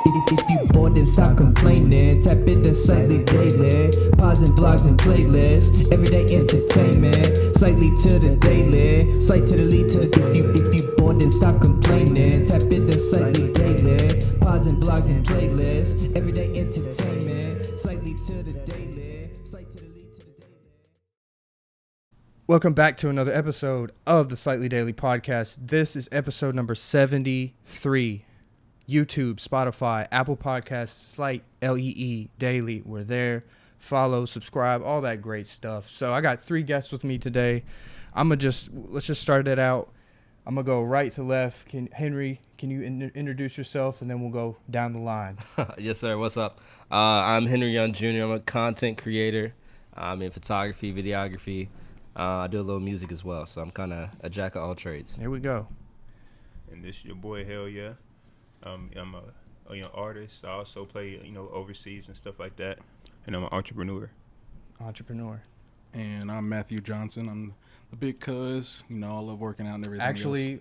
If you bored, then stop complaining. Tap into Slightlee daily. Pods and blogs and playlists. Everyday entertainment. Slightly to the daily. Slight to the lead to the. If you bored, then stop complaining. Tap into Slightlee daily. Pods and blogs and playlists. Everyday entertainment. Slightly to the daily. Slight to the lead to the daily. Welcome back to another episode of the Slightly Daily Podcast. This is episode number 73. YouTube, Spotify, Apple Podcasts, Slightlee Daily. We're there. Follow, subscribe, all that great stuff. So I got 3 guests with me today. Let's just start it out. I'm gonna go right to left. Henry, can you introduce yourself, and then we'll go down the line. Yes, sir. What's up? I'm Henry Young Jr. I'm a content creator. I'm in photography, videography. I do a little music as well, so I'm kind of a jack of all trades. Here we go. And this is your boy Haile. I'm a artist. I also play overseas and stuff like that. And I'm an entrepreneur. And I'm Matthew Johnson. I'm the big cuz. I love working out and everything.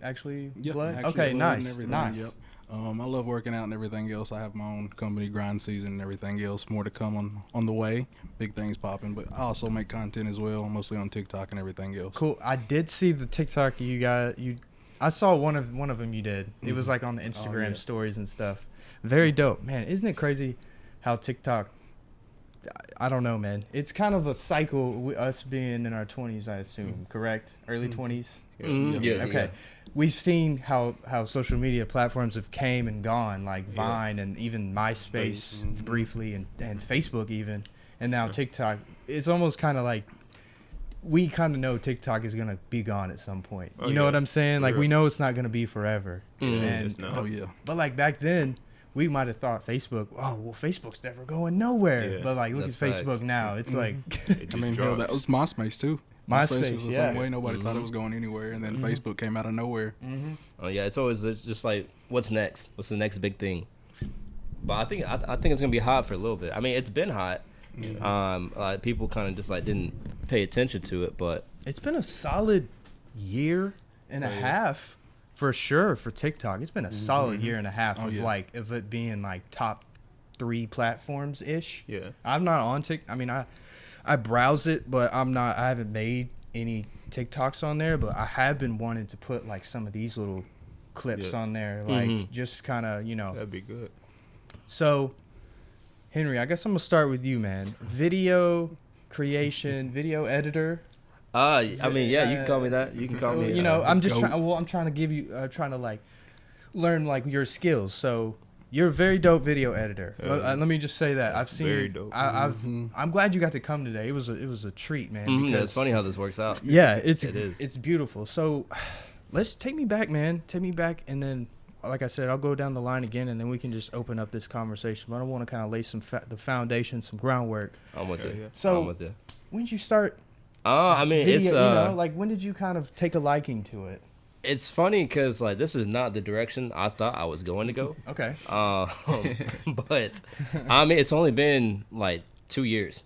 Actually, yep, blood? actually Okay, blood nice. And Nice. Yep. I love working out and everything else. I have my own company, Grind Season, and everything else. More to come on the way. Big things popping. But I also make content as well, mostly on TikTok and everything else. Cool. I did see the TikTok you got. I saw one of them you did. It was like on the Instagram stories and stuff. Very dope, man. Isn't it crazy how TikTok? I don't know, man. It's kind of a cycle. Us being in our 20s, I assume. Correct? Early 20s. Yeah. Okay. We've seen how social media platforms have came and gone, like Vine and even MySpace briefly, and Facebook even, and now TikTok. It's almost kind of like we kind of know TikTok is going to be gone at some point. You know what I'm saying? Like, we know it's not going to be forever. But like back then, we might have thought Facebook, Facebook's never going nowhere. Yeah, But like, look at Facebook facts. now. It's like, Hell, that was MySpace too. MySpace, was the yeah. same way. Nobody thought it was going anywhere, and then Facebook came out of nowhere. Oh yeah, it's always just like, what's next? What's the next big thing? But I think it's gonna be hot for a little bit. I mean, it's been hot. People kind of just like didn't pay attention to it, but it's been a solid year and a half for sure for TikTok. It's been a solid year and a half of it being like top 3 platforms ish. Yeah. I'm not on TikTok. I mean, I browse it, but I haven't made any TikToks on there, but I have been wanting to put like some of these little clips on there, like just kind of, That'd be good. So Henry, I guess I'm gonna start with you, man. Video creation, video editor. I mean, yeah, you can call me that. You can call me. I'm just I'm trying to give you, trying to like learn like your skills. So you're a very dope video editor. Let me just say that I've seen. Very dope. I'm glad you got to come today. It was a treat, man. Because It's funny how this works out. yeah, It is. It's beautiful. So let's take me back, man. Take me back, and then, like I said, I'll go down the line again, and then we can just open up this conversation. But I want to kind of lay the foundation, some groundwork. I'm with you. Yeah. So I'm with you. when did you start? I mean, Video, it's like when did you kind of take a liking to it? it's funny because like this is not the direction I thought I was going to go. Okay. But I mean, it's only been like 2 years,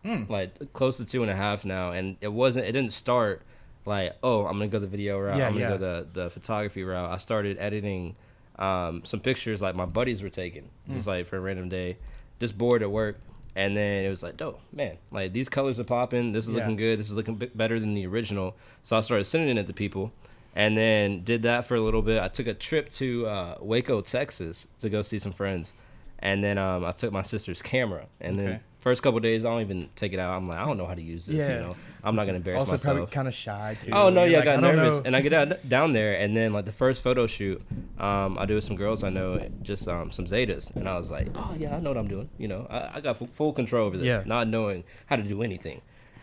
like close to 2.5 now, and it didn't start like, oh, I'm gonna go the video route. I'm gonna go the photography route. I started editing some pictures like my buddies were taking, just like for a random day, just bored at work. And then it was like, dope, man, like these colors are popping. This is looking good. This is looking better than the original. So I started sending it to people, and then did that for a little bit. I took a trip to Waco, Texas to go see some friends. And then I took my sister's camera. And then first couple of days, I don't even take it out. I'm like, I don't know how to use this. Yeah. I'm not going to embarrass Also myself. probably kind of shy, too. Oh, no, You're I got don't nervous. know. And I get down there, and then, like, the first photo shoot, I do with some girls I know, just some Zetas. And I was like, oh, yeah, I know what I'm doing. I got full control over this, not knowing how to do anything.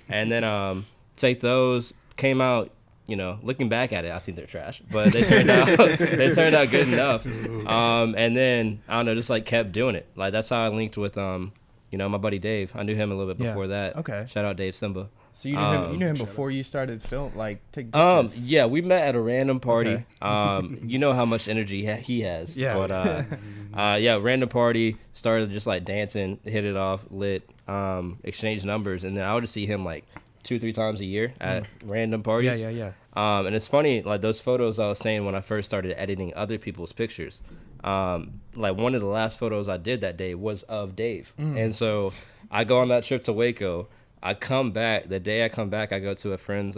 And then take those, came out, looking back at it, I think they're trash. But they turned out good enough. And then, I don't know, just, like, kept doing it. Like, that's how I linked with, my buddy Dave. I knew him a little bit before that. Okay. Shout out Dave Simba. So you knew him before you started taking pictures? Yeah, we met at a random party. You know how much energy he has. Yeah. But random party, started just like dancing, hit it off, lit, exchanged numbers, and then I would just see him like 2-3 times a year at random parties. Yeah. And it's funny, like those photos I was saying when I first started editing other people's pictures. like one of the last photos I did that day was of Dave. And so I go on that trip to Waco. I come back. The day I come back, I go to a friend's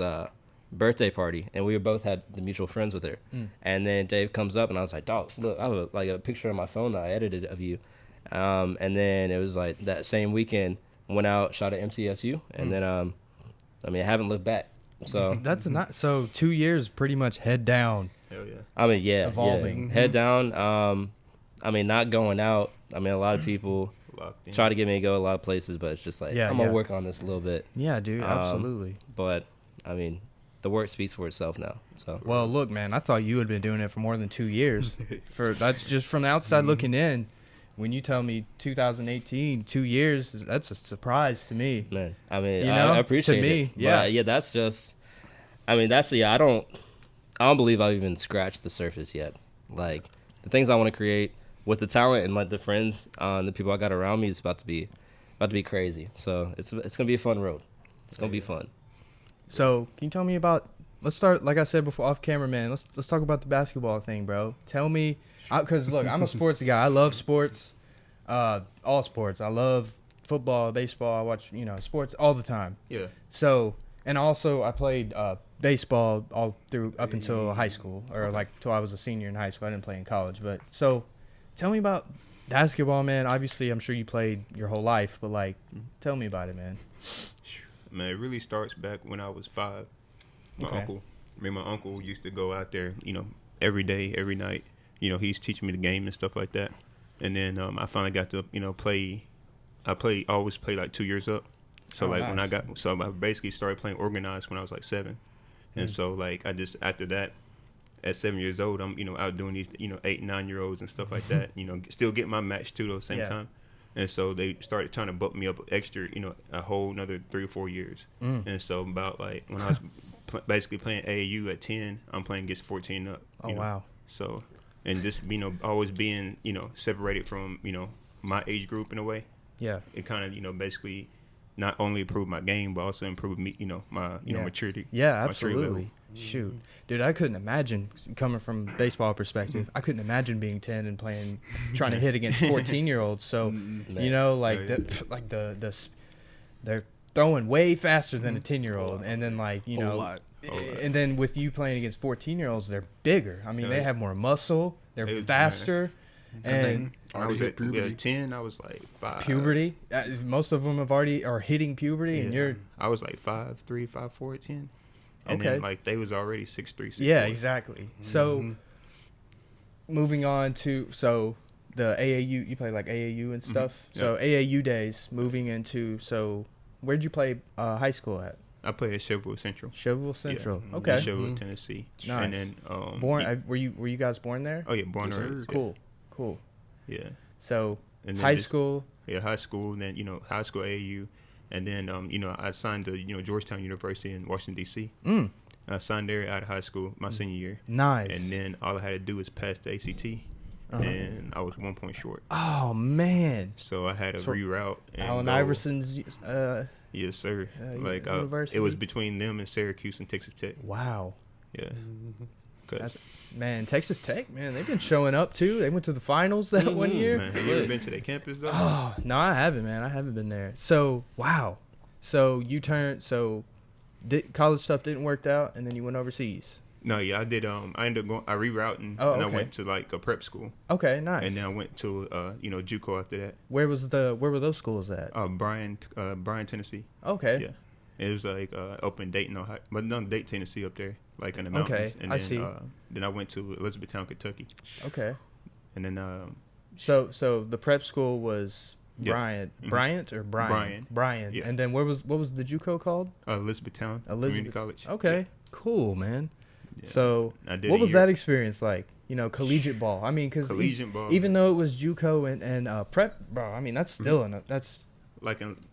birthday party, and we both had the mutual friends with her. And then Dave comes up, and I was like, dog, look, I have like a picture on my phone that I edited of you. And then it was like that same weekend, went out, shot at MTSU, and then I mean, I haven't looked back. So That's not so 2 years pretty much head down. Hell yeah. I mean, yeah, Evolving. head down. I mean, not going out. I mean, a lot of people Locked in. try to get me to go a lot of places, but it's just like Yeah, I'm gonna yeah. work on this a little bit. Yeah, dude, absolutely. But I mean, the work speaks for itself now. So Well, look, man, I thought you had been doing it for more than 2 years. That's just from the outside looking in. When you tell me 2018, 2 years, that's a surprise to me. man, I mean, You know, I appreciate to me, it. yeah. But, yeah, that's just. I mean, that's I don't believe I've even scratched the surface yet. Like the things I want to create with the talent and like the friends, the people I got around me, is about to be crazy. So it's gonna be a fun road. It's gonna be fun. So, can you tell me about? Let's start, like I said before, off camera, man. Let's talk about the basketball thing, bro. Tell me, because look, I'm a sports guy. I love sports, all sports. I love football, baseball. I watch, sports all the time. Yeah. So, and also I played baseball all through up until high school, or like till I was a senior in high school. I didn't play in college, but so, tell me about basketball, man. Obviously, I'm sure you played your whole life, but like, tell me about it, man. Man, it really starts back when I was 5. My uncle used to go out there, every day, every night. He's teaching me the game and stuff like that. And then I finally got to, play. I always played like 2 years up. So when I basically started playing organized when I was like 7. And so like after that, at 7 years old, I'm out doing these 8, 9-year-olds and stuff like that. Still get my match too though, same time. And so they started trying to bump me up extra, a whole another 3 or 4 years. And so about like when I was basically playing AAU at 10, I'm playing against 14 up. Oh wow. So, and just always being separated from my age group in a way. Yeah. It kind of basically not only improved my game but also improved me my maturity. Yeah, maturity level. absolutely. Shoot, dude, I couldn't imagine coming from baseball perspective. I couldn't imagine being 10 and trying to hit against 14-year-olds. So, they're throwing way faster than a 10-year-old, and then and then with you playing against 14-year-olds, they're bigger. I mean, they have more muscle. They're faster. And I was at puberty. 10, I was like 5. Puberty. Most of them are hitting puberty, and you're. I was like 5'3", 5'4", at 10. And then like they was already 6'3", 6'4". Yeah, exactly. So, moving on to the AAU, you play like AAU and stuff. So AAU days, moving into where'd you play high school at? I played at Chevrolet Central. Chevrolet Central. Yeah. Okay. Chevrolet, Tennessee. Nice. And then were you guys born there? Oh yeah, born there. Cool. Yeah. So and high school. Yeah, high school. And then high school AAU. And then, I signed to, Georgetown University in Washington, D.C. I signed there out of high school my senior year. Nice. And then all I had to do was pass the ACT, and I was 1 point short. Oh, man. So I had to reroute. And Allen Iverson's yes, sir. university? It was between them and Syracuse and Texas Tech. Wow. Yeah. Texas Tech, man, they've been showing up, too. They went to the finals that 1 year. Man, have you ever been to their campus, though? Oh, no, I haven't, man. I haven't been there. So, wow. So, college stuff didn't work out, and then you went overseas. No, yeah, I did. I ended up going. I rerouting, and I went to like a prep school. Okay, nice. And then I went to JUCO after that. Where were those schools at? Bryan, Tennessee. Okay. Yeah, it was like up in Dayton, Ohio, but no, Dayton, Tennessee, up there, like in the mountains. Okay, and I then, see. Then I went to Elizabethtown, Kentucky. Okay. And then So the prep school was Bryant, Mm-hmm. Bryant or Brian? Brian. Yeah. And then what was the JUCO called? Elizabethtown Community College. Okay. Yeah. Cool, man. Yeah. So what was that experience like? Collegiate ball. I mean, because even though it was JUCO and prep, bro, I mean that's still that's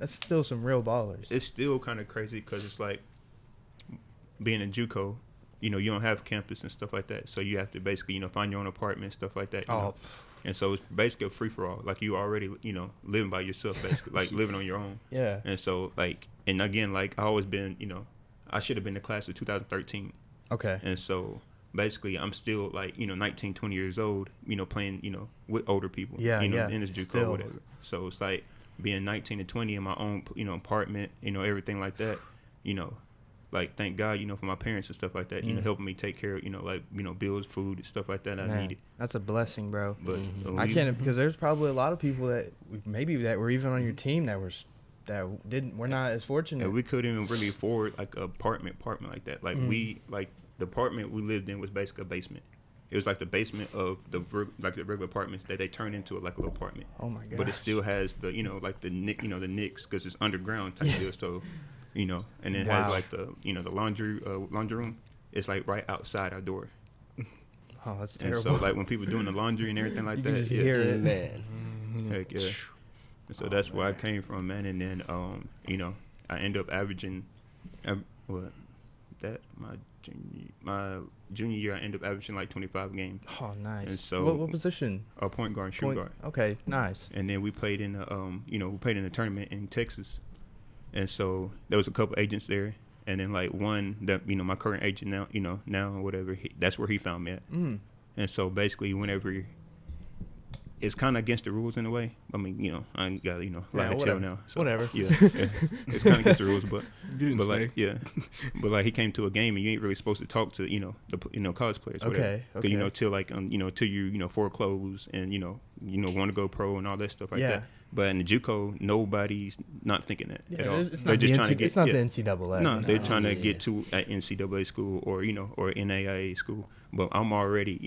still some real ballers. It's still kind of crazy because it's like being in JUCO, you don't have campus and stuff like that, so you have to basically find your own apartment, stuff like that. And so it's basically a free for all. Like you already living by yourself, basically, like living on your own. Yeah. And so and again, like I always been I should have been in the class of 2013. Okay. And so basically I'm still like, 19, 20 years old, playing, with older people, Yeah, in yeah, this JUCO still. or whatever. So it's like being 19 and 20 in my own, apartment, everything like that, like thank God, for my parents and stuff like that, helping me take care of, like, bills, food, stuff like that I Man, needed. that's a blessing, bro. But I can't, because there's probably a lot of people that that were even on your team that we're not as fortunate. And we couldn't even really afford like an apartment like that. Like the apartment we lived in was basically a basement. It was like the basement of the regular apartments that they turned into like a little apartment. Oh my god! But it still has the like the nicks because it's underground type deal. So and it has like the the laundry room. It's like right outside our door. Oh, that's And terrible. so like when people doing the laundry and everything like you that, can just hear it, Man. Heck yeah. And so that's where I came from, man. And then I end up averaging my junior year I ended up averaging like 25 games. Oh, nice. And so what position? Point guard, shoot guard. Okay, nice. And then we played in the tournament in Texas. And so there was a couple agents there, and then like one that my current agent now or whatever, that's where he found me at. And so basically whenever it's kind of against the rules in a way. I mean, I ain't got lie to tell now. So, whatever. Yeah, it's kind of against the rules, but You didn't like stay. but like he came to a game and you ain't really supposed to talk to the college players. Okay. Whatever. Okay. Till like till you foreclose and want to go pro and all that stuff like that. But in the JUCO, nobody's not thinking that at all. It's They're not just the trying to get. It's not the NCAA. No, they're trying to Yeah. get to an NCAA school or or NAIA school. But I'm already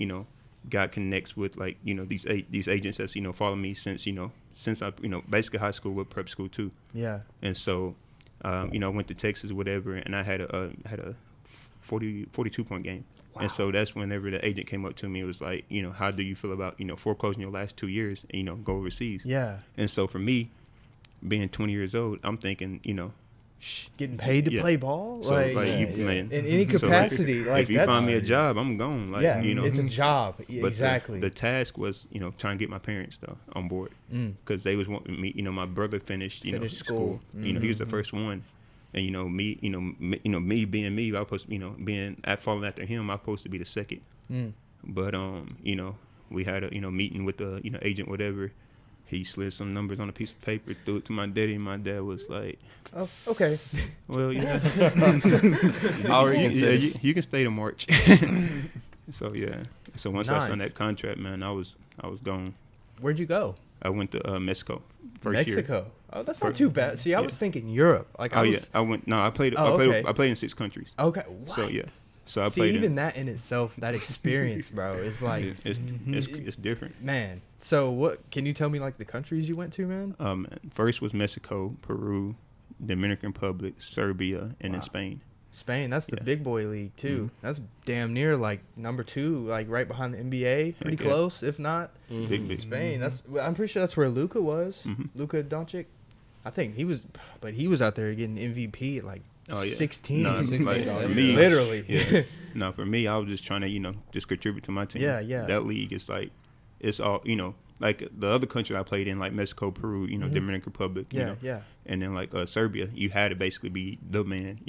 got connects with like these agents that's follow me since I basically high school with prep school too. Yeah. And so I went to Texas or whatever, and I had a 42 point game. Wow. And so that's whenever the agent came up to me, it was like, how do you feel about foreclosing your last 2 years and go overseas? Yeah. And so for me, being 20 years old, I'm thinking Getting paid to Yeah. play ball, so like, man, in any so, capacity, like if you that's, find me a job, I'm gone. Like yeah, it's a job. But Exactly. The task was, trying to get my parents though on board because they was wanting me. My brother finished, Finished school. school. He was the first one, and me, me being me, I was supposed to, being falling after him, I was supposed to be the second. But we had a meeting with the agent, whatever. He slid some numbers on a piece of paper, threw it to my daddy, and my dad was like, Oh, okay. "Well, yeah, How are you? you can stay to March." So yeah. So once I signed Nice. that contract, man, I was gone. Where'd you go? I went to Mexico first year. Mexico. Oh, that's not First- too bad. See, I was thinking Europe. Like, Oh I yeah, was. I went. No, I played. Oh, okay. I played in 6 countries. Okay. What? So yeah. So I See, played. even that in itself, that experience, bro, is like, It's different. man. So, what can you tell me, like, the countries you went to, man? First was Mexico, Peru, Dominican Republic, Serbia, and then Wow. Spain. Spain, that's the Yeah. big boy league too. That's damn near like number 2, like right behind the NBA. Pretty Heck yeah. close, if not. Big. Spain. I'm pretty sure that's where Luka was. Mhm. Luka Doncic. I think he was out there getting MVP at like Oh, yeah. 16. No, 16, like, oh, for yeah. me, Literally. Yeah. No, for me, I was just trying to, just contribute to my team. Yeah, yeah. That league is like, it's all, like the other country I played in, like Mexico, Peru, Dominican Republic, yeah. and then like Serbia, you had to basically be the man,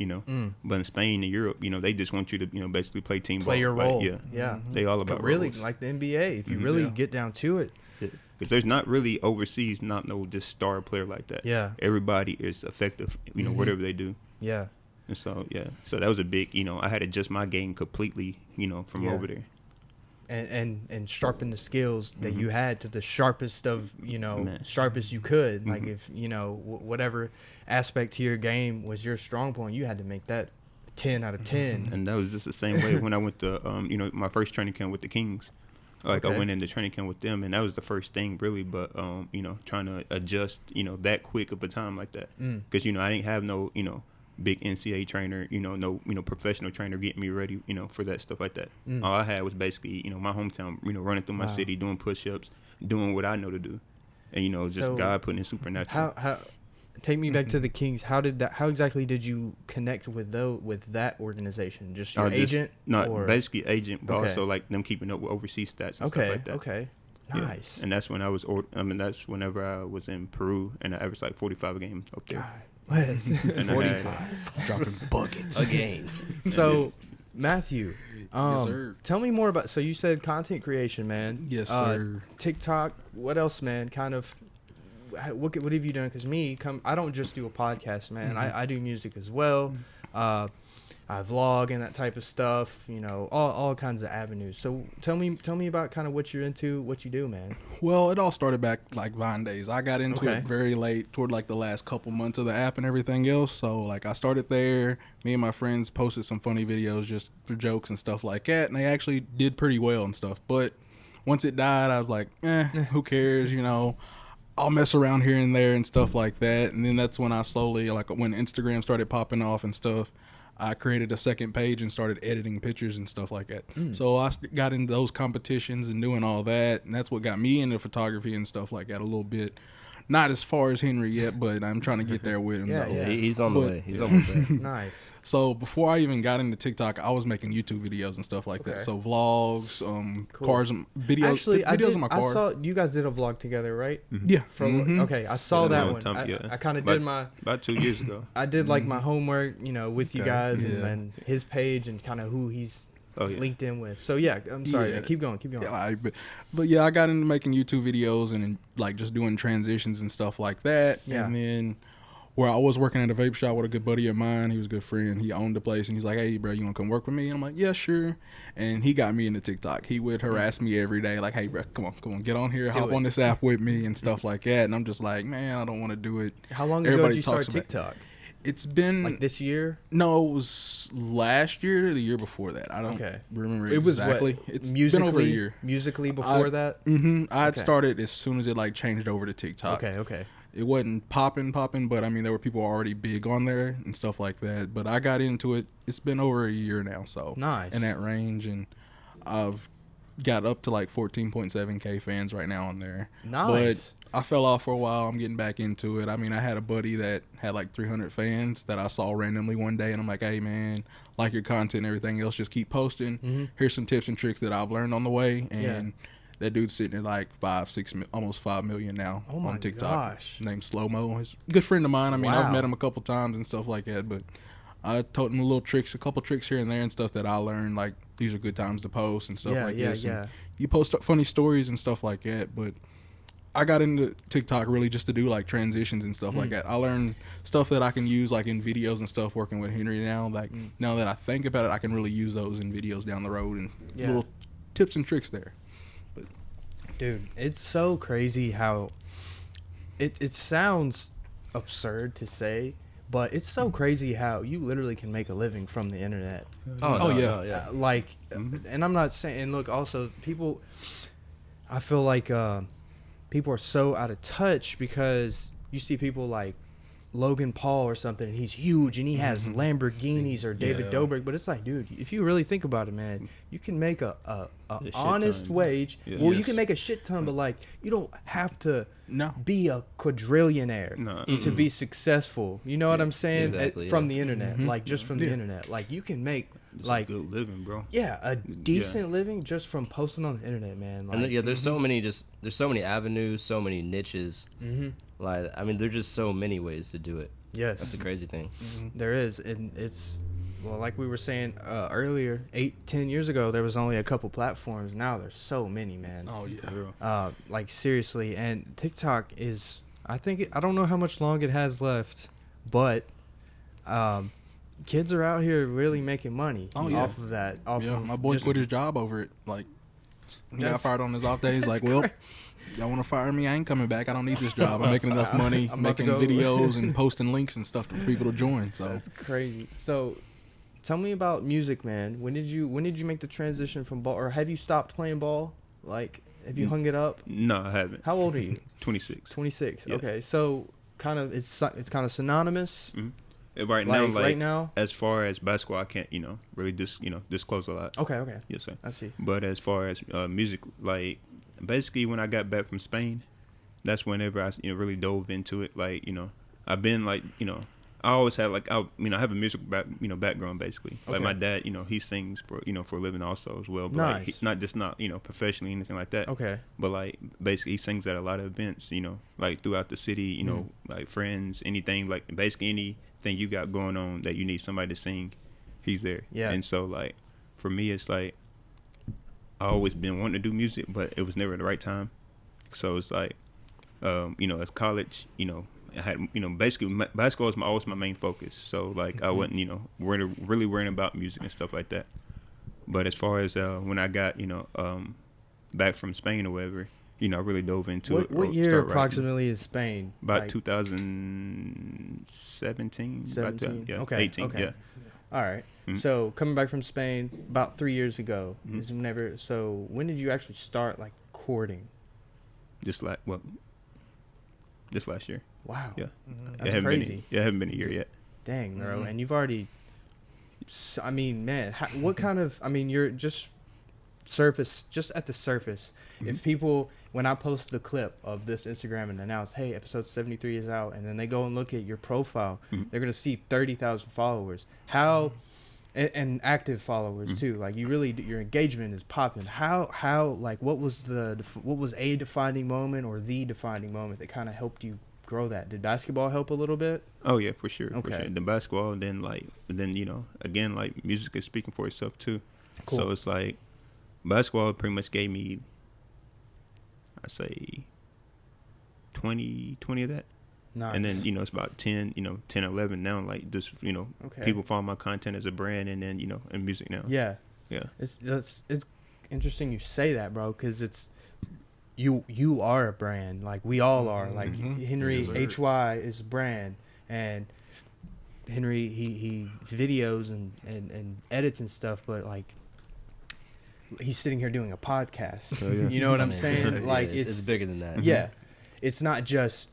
But in Spain and Europe, they just want you to, basically play team ball. Play your like, role. yeah. Yeah. They all about But really, roles. like the NBA, if you Mhm. really Yeah. get down to it. Because there's not really overseas, not no just star player like that. Yeah. Everybody is effective, whatever they do. Yeah. And so, yeah. So that was a big, I had to adjust my game completely, from Yeah. over there. And sharpen the skills that Mhm. you had to the sharpest of Man. sharpest you could. Like Mhm. if whatever aspect to your game was your strong point, you had to make that 10 out of 10. And that was just the same way when I went to, my first training camp with the Kings. Like Okay. I went into training camp with them, and that was the first thing really. But trying to adjust, that quick of a time like that, because I didn't have no, big NCAA trainer, no, professional trainer getting me ready, for that stuff like that. All I had was basically, my hometown, running through my Wow. city, doing push-ups, doing what I know to do, and just So, God putting in supernatural. How take me back to the Kings. How exactly did you connect with that organization? Just your agent? No, or? basically agent, but Okay. also like them keeping up with overseas stats and Okay, stuff like that. okay. Yeah. Nice. And that's when that's whenever I was in Peru, and I averaged like 45 a game up there. God bless. And I had- 45 Dropping buckets. again. So Matthew, Yes, sir. tell me more about. So you said content creation, man. Yes, sir. TikTok. What else, man? Kind of. What have you done? Because I don't just do a podcast, man. I do music as well. I vlog and that type of stuff. You know, all kinds of avenues. So tell me about kind of what you're into, what you do, man. Well, it all started back like Vine days. I got into Okay. it very late, toward like the last couple months of the app and everything else. So like I started there. Me and my friends posted some funny videos just for jokes and stuff like that, and they actually did pretty well and stuff. But once it died, I was like, who cares? You know, I'll mess around here and there and stuff like that. And then that's when I slowly, like when Instagram started popping off and stuff, I created a second page and started editing pictures and stuff like that. So I got into those competitions and doing all that, and that's what got me into photography and stuff like that a little bit. Not as far as Henry yet, but I'm trying to get there with him. Yeah, though. yeah. He's on the But- way. He's on the way. Nice. So before I even got into TikTok, I was making YouTube videos and stuff like Okay. that. So vlogs, Cool. cars, videos, Actually, videos in my I car. saw you guys did a vlog together, right? Yeah. From okay, I saw Yeah, that long one. time, yeah. I kind of But- did my. About 2 years ago. I did like my homework, you know, with you Okay. guys, and Yeah. then his page and kind of who he's Oh yeah. linked in with. So yeah, I'm sorry. Yeah. Man. Keep going. Yeah, but yeah, I got into making YouTube videos and like just doing transitions and stuff like that. Yeah. And then where I was working at a vape shop with a good buddy of mine, he was a good friend. He owned the place, and he's like, "Hey, bro, you want to come work with me?" And I'm like, "Yeah, sure." And he got me into TikTok. He would harass me every day, like, "Hey, bro, come on, get on here, hop it. on this app with me and stuff like that." And I'm just like, "Man, I don't want to do it." How long ago Everybody did you start talks about- TikTok? It's been Like this year? no, it was last year or the year before that. I don't Okay. remember It was exactly. what? It's musically, been over a year. Musically before that? I had Okay. started as soon as it like changed over to TikTok. Okay. It wasn't popping, but I mean there were people already big on there and stuff like that. But I got into it. It's been over a year now, so Nice. in that range, and I've got up to like 14.7K fans right now on there. Nice. But I fell off for a while. I'm getting back into it. I mean, I had a buddy that had like 300 fans that I saw randomly one day, and I'm like, "Hey man, like your content and everything else, just keep posting. Here's some tips and tricks that I've learned on the way." And that dude's sitting at like 5-6 almost 5 million now Oh my on TikTok. gosh. Named Slow Mo. He's a good friend of mine. I mean, Wow. I've met him a couple times and stuff like that, but I taught him a couple tricks here and there and stuff that I learned. Like these are good times to post and stuff like this. And you post funny stories and stuff like that, but I got into TikTok really just to do like transitions and stuff like that. I learned stuff that I can use like in videos and stuff working with Henry now. Like now that I think about it, I can really use those in videos down the road and little tips and tricks there. Dude, it's so crazy how it sounds absurd to say, but it's so crazy how you literally can make a living from the internet. Oh, yeah. no, yeah. Like, and I'm not saying, and look, also people, I feel like people are so out of touch because you see people like Logan Paul or something, and he's huge and he has Lamborghinis or David Yeah. Dobrik, but it's like, dude, if you really think about it, man, you can make a shit honest ton. wage. Yeah. Well, you Yes. can make a shit ton, but like you don't have to No. be a quadrillionaire No. to be successful. You know what I'm saying? Exactly, From yeah. the internet, like just from the internet, like you can make It's like a good living, bro. a decent living just from posting on the internet, man. Like, And yeah, there's so many there's so many avenues, so many niches. Like I mean, there's just so many ways to do it. That's yes, the crazy thing. there is, and it's well, like we were saying earlier, 8-10 years ago, there was only a couple platforms. Now there's so many, man. Oh yeah. Like seriously, and TikTok is. I don't know how much long it has left, but kids are out here really making money off of that. Yeah, my boy quit his job over it. Like, he got That's- fired on his off days. Like, well, y'all want to fire me? I ain't coming back. I don't need this job. I'm making enough money I'm about to making go. videos and posting links and stuff for people to join. So, That's crazy. So, tell me about music, man. When did you make the transition from ball, or have you stopped playing ball? Like, have you hung it up? No, I haven't. How old are you? 26. 26. Yeah. Okay, so kind of it's kind of synonymous. Right now, like right now. as far as basketball, I can't, really disclose a lot. Okay. Yes, sir. I see. But as far as music, like basically when I got back from Spain, that's whenever I really dove into it. Like I've been like I always had like I have a music background basically. Like my dad, he sings for for a living also as well. But like, Nice. not professionally anything like that. Okay. But like basically he sings at a lot of events. Like throughout the city. Like friends, anything like basically anything you got going on that you need somebody to sing, he's there. Yeah. And so like for me, it's like I always been wanting to do music, but it was never the right time. So it's like, as college, I had, basically basketball was always my main focus. So like I wasn't, really worrying about music and stuff like that. But as far as when I got, back from Spain or whatever, I really dove into it. What year approximately is Spain? About Like 2017. 17? Yeah, Okay, 18, okay. yeah. All right. Mhm. So coming back from Spain about 3 years ago Mhm. is whenever. So when did you actually start like recording? Just last year. Wow. Yeah. That's crazy. It hasn't been a year yet. Dang, bro. Mhm. And you've already. I mean, man, what kind of? I mean, you're just at the surface. If people, when I post the clip of this Instagram and announce, hey, episode 73 is out, and then they go and look at your profile, they're gonna see 30,000 followers. How, and active followers too. Like you really, your engagement is popping. How, like, what was a defining moment or the defining moment that kind of helped you grow that? Did basketball help a little bit? Oh yeah, for sure. Okay. For sure. The basketball, and then again, like music is speaking for itself too. Cool. So it's like basketball pretty much gave me, I say, 20 of that. Nice. And then, it's about 10, 10, 11 now, like just, Okay. people follow my content as a brand, and then, and music now. Yeah. Yeah. It's interesting you say that, bro, because it's you are a brand. Like we all are. Like Henry Yes, sir. HY is a brand, and Henry he videos and edits and stuff, but like he's sitting here doing a podcast. Oh, yeah. You know what I'm Yeah, saying? Like it's bigger than that. yeah, it's not just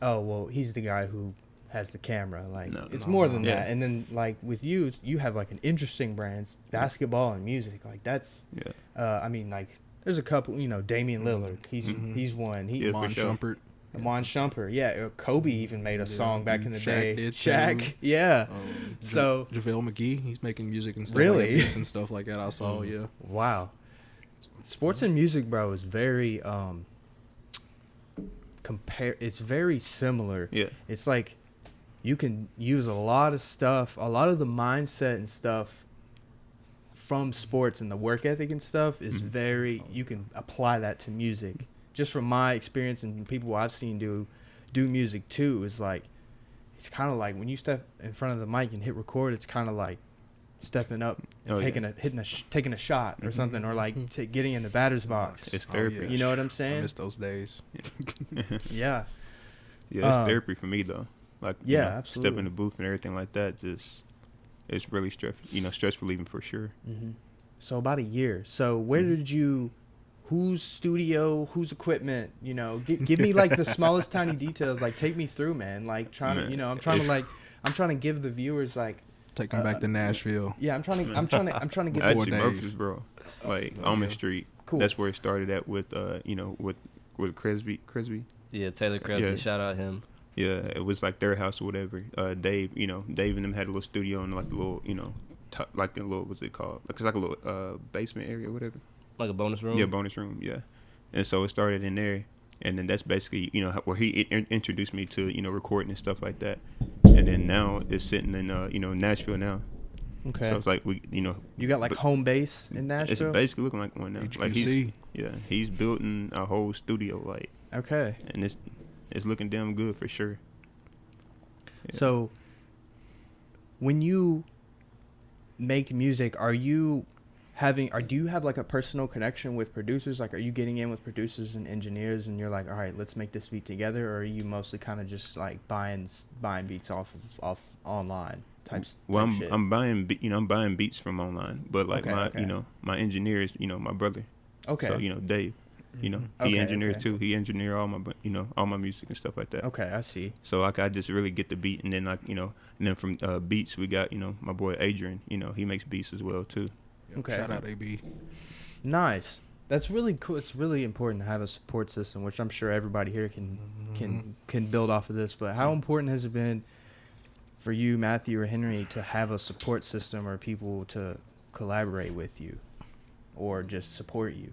he's the guy who has the camera. Like No. it's No, more no. than Yeah. that. And then like with you have like an interesting brands, basketball and music. Like that's Yeah. I mean like there's a couple. Damian Lillard. He's one. Yeah, for Mon sure. Shumpert. Amon Shumpert. Yeah, Kobe even made a song back in the Shaq day. did Shaq. too. Yeah. Ja- So- JaVale McGee, he's making music and stuff. Really? Like beats and stuff like that. I saw. Yeah. Wow. Sports and music, bro, is very it's very similar. Yeah. It's like you can use a lot of stuff, a lot of the mindset and stuff from sports and the work ethic and stuff is very, you can apply that to music. Just from my experience and people I've seen do music too, is like, it's kind of like when you step in front of the mic and hit record, it's kind of like stepping up and taking a shot or something, or like getting in the batter's box. It's Oh, therapy. yeah. You know what I'm I saying? miss those days. Yeah. Yeah, it's therapy for me though. Like Yeah, step absolutely. in the booth and everything like that. Just it's really stress relieving for sure. So about a year. So where did you? Whose studio? Whose equipment? Give me like the smallest tiny details. Like take me through, man. Like trying to, I'm trying to give the viewers like. Take them back to Nashville. Yeah, I'm trying to give. Actually, Dave. Murphy's, bro. Like Almond Street. Cool. That's where it started at with with Cresby. Yeah, Taylor Krebs, Yeah. shout out him. Yeah, it was like their house or whatever. Dave, Dave and them had a little studio in like a little, like a little, what's it called? Like it's like a little basement area or whatever. Like a bonus room? Yeah, bonus room. Yeah, and so it started in there, and then that's basically where he introduced me to recording and stuff like that, and then now it's sitting in Nashville now. Okay. So it's like You got like but- home base in it's Nashville. basically looking like one now. Like HQC. he's building a whole studio Okay. and it's looking damn good for sure. Yeah. So when you make music, do you have like a personal connection with producers? Like, are you getting in with producers and engineers and you're like, all right, let's make this beat together? Or are you mostly kind of just like buying beats off online types? Well, type shit? I'm buying I'm buying beats from online, but like Okay, my engineer is my brother. Okay. So Dave, he Okay, engineers okay. too. He engineer all my music and stuff like that. Okay, I see. So like I just really get the beat, and then and then from beats we got my boy Adrian. He makes beats as well too. Okay. Shout out AB. Nice. That's really cool. It's really important to have a support system, which I'm sure everybody here can build off of this. But how important has it been for you, Matthew or Henry, to have a support system or people to collaborate with you or just support you?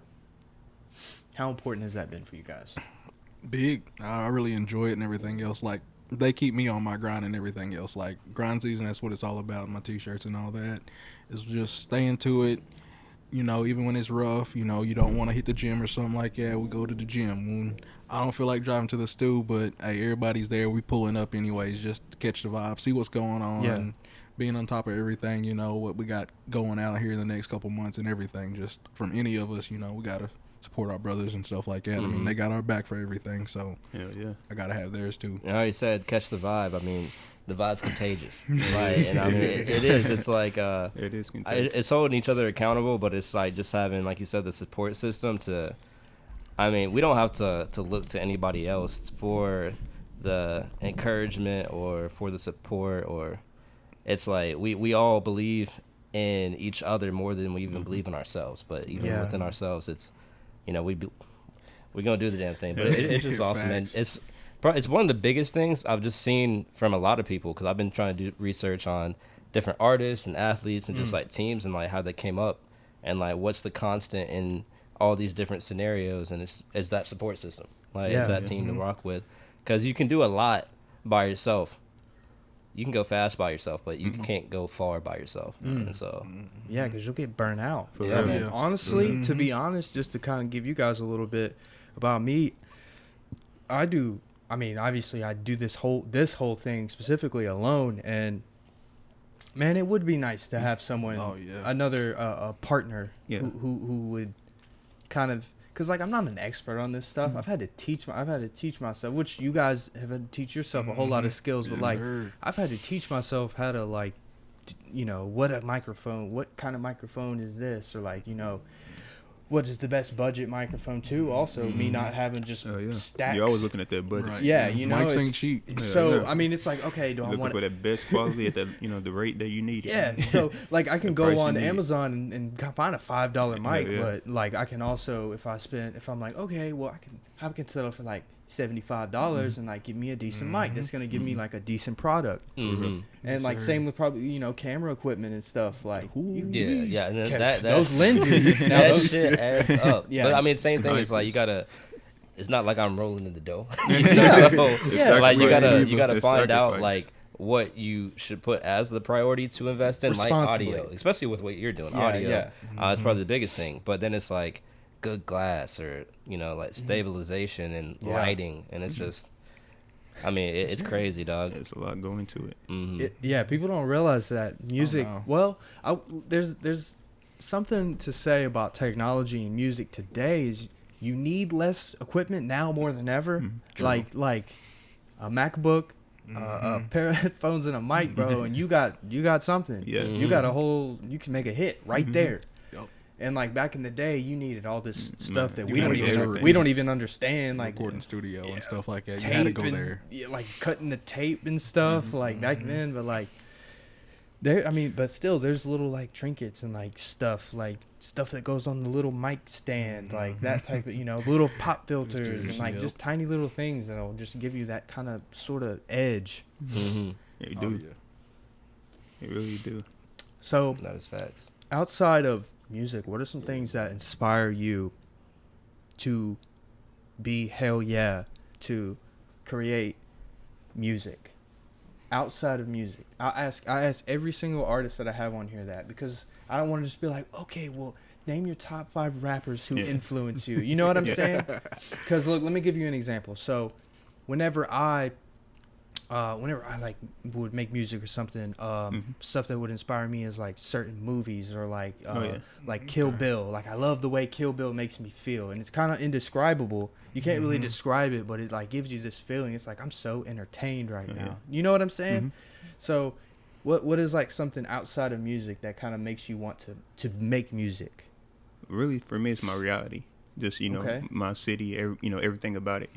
How important has that been for you guys? Big. I really enjoy it and everything else. Like, they keep me on my grind and everything else. Like, grind season, that's what it's all about, my T-shirts and all that. It's just staying to it, you know, even when it's rough, you know, you don't want to hit the gym or something like that, we go to the gym. When I don't feel like driving to the stew, but hey, everybody's there. We pulling up anyways, just to catch the vibe, see what's going on, Yeah. being on top of everything, you know, what we got going out here in the next couple months and everything. Just from any of us, you know, we got to support our brothers and stuff like that. I mean, they got our back for everything, so Yeah. I got to have theirs too. I already said catch the vibe. I mean, the vibe's contagious. Like, and I mean, it is. It's like It is contagious. it's holding each other accountable, but it's like just having, like you said, the support system to. I mean, we don't have to look to anybody else for the encouragement or for the support, or it's like we all believe in each other more than we even believe in ourselves. But even Yeah. within ourselves, it's, you know, we're gonna do the damn thing. But it's just awesome, man. It's one of the biggest things I've just seen from a lot of people, because I've been trying to do research on different artists and athletes and just like teams and like how they came up and like what's the constant in all these different scenarios, and it's that support system, like it's that team to rock with, because you can do a lot by yourself. You can go fast by yourself, but you can't go far by yourself. And so Yeah, because you'll get burnt out. Yeah, man. Yeah. Honestly, to be honest, just to kind of give you guys a little bit about me, I mean, obviously, I do this whole thing specifically alone, and man, it would be nice to have someone, another a partner who would kind of, because like I'm not an expert on this stuff. I've had to teach myself, which you guys have had to teach yourself a whole lot of skills, but like I've had to teach myself how to like, you know, what kind of microphone is this, or like, you know, what is the best budget microphone too. Also, me not having just stacks. You're always looking at that budget. Right. Yeah, you know, Mics ain't it's cheap. So I mean, it's like, okay, do I Looking want for that best quality at the the rate that you need. Yeah, so like I can The price go you on need. Amazon and find a $5 mic, Yeah. but like I can also, if I'm like, okay, well I can settle for like $75 and like give me a decent mic that's gonna give me like a decent product. mhm. And like same with probably, you know, camera equipment and stuff, like yeah, and then Okay, that those lenses. Now that those- shit adds up. Yeah. But I mean, same thing is like you gotta. It's not like I'm rolling in the dough. So, like you sacrifice. gotta It's find out sacrifice. like what you should put as the priority to invest in, like Responsibly. audio, especially with what you're doing. Yeah, Audio, yeah. it's probably the biggest thing. But then it's like good glass, or you know, like stabilization and Yeah. lighting, and it's just. I mean, it's crazy, dog. There's a lot going to it. Yeah, people don't realize that music. no. Well, there's something to say about technology and music today. Is you need less equipment now more than ever. Like a MacBook, a pair of headphones, and a mic, bro, and you got something. Yeah. You got a whole. You can make a hit right there. Yup. And like back in the day, you needed all this stuff that You we had don't to go even to a we don't even understand. Like recording studio and stuff like that. You tape had to go and, there. yeah, like cutting the tape and stuff like back then, but like there, I mean, but still there's little like trinkets and like stuff that goes on the little mic stand, like that type of, you know, little pop filters and like just tiny little things that'll just give you that kind of sort of edge. Mm-hmm. Yeah, you Oh, do. yeah. You really do. So That is facts. outside of music, what are some things that inspire you to be hell yeah, to create music? Outside of music, I ask every single artist that I have on here that, because I don't want to just be like, okay, well, name your top 5 rappers who influence you. You know what I'm saying? Because look, let me give you an example. So, whenever I like would make music or something, stuff that would inspire me is like certain movies or like like Kill Bill. Like I love the way Kill Bill makes me feel, and it's kind of indescribable. You can't really describe it, but it like gives you this feeling. It's like I'm so entertained right now. You know what I'm saying? So, what is like something outside of music that kind of makes you want to make music? Really, for me, it's my reality. Just Okay. my city, everything about it.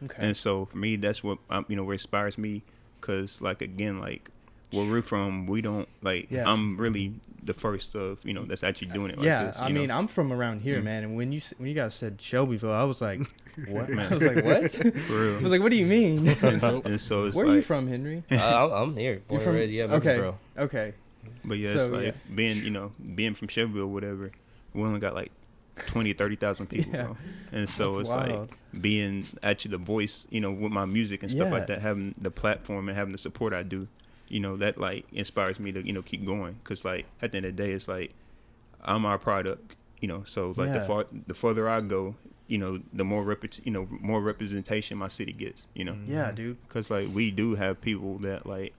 Okay. And so for me, that's what what inspires me. Cause like again, like where we're from, we don't like. Yeah. I'm really the first of that's actually doing it. Like Yeah, this, I mean, I'm from around here, man. And when you guys said Shelbyville, I was like, what? I was like, what? for I real. was like, what do you mean? And so it's Where like, are you from, Henry? I'm here. You're Born from and raised, yeah, okay, bro. okay. But yeah, So, it's like being from Shelbyville, or whatever. We only got like 30,000 people, Yeah. bro. And so That's it's wild. like being actually the voice, with my music and stuff Yeah. like that, having the platform and having the support I do, that like inspires me to, keep going. Cause like at the end of the day, it's like I'm our product, you know. So like the further I go, you know, the more more representation my city gets, you know. Yeah, dude. Because like we do have people that like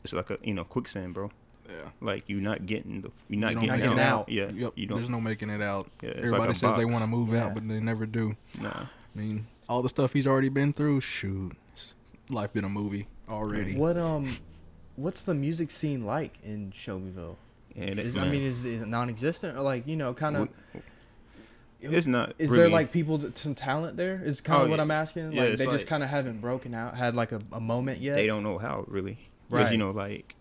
it's like a quicksand, bro. Yeah. Like you're not getting getting out. Yeah. Yep. You don't. There's no making it out. Yeah, it's Everybody like a says they box. want to move Yeah. out, but they never do. Nah. I mean, all the stuff he's already been through. Shoot, life been a movie already. What's the music scene like in Shelbyville? And Is it non-existent or like kind of? It's not. Is really, there like some talent there? Is kind of what yeah. I'm asking. Yeah, Like it's they just like- kind of haven't broken out, had like a moment yet. they don't know how really. Right. Because, you know, like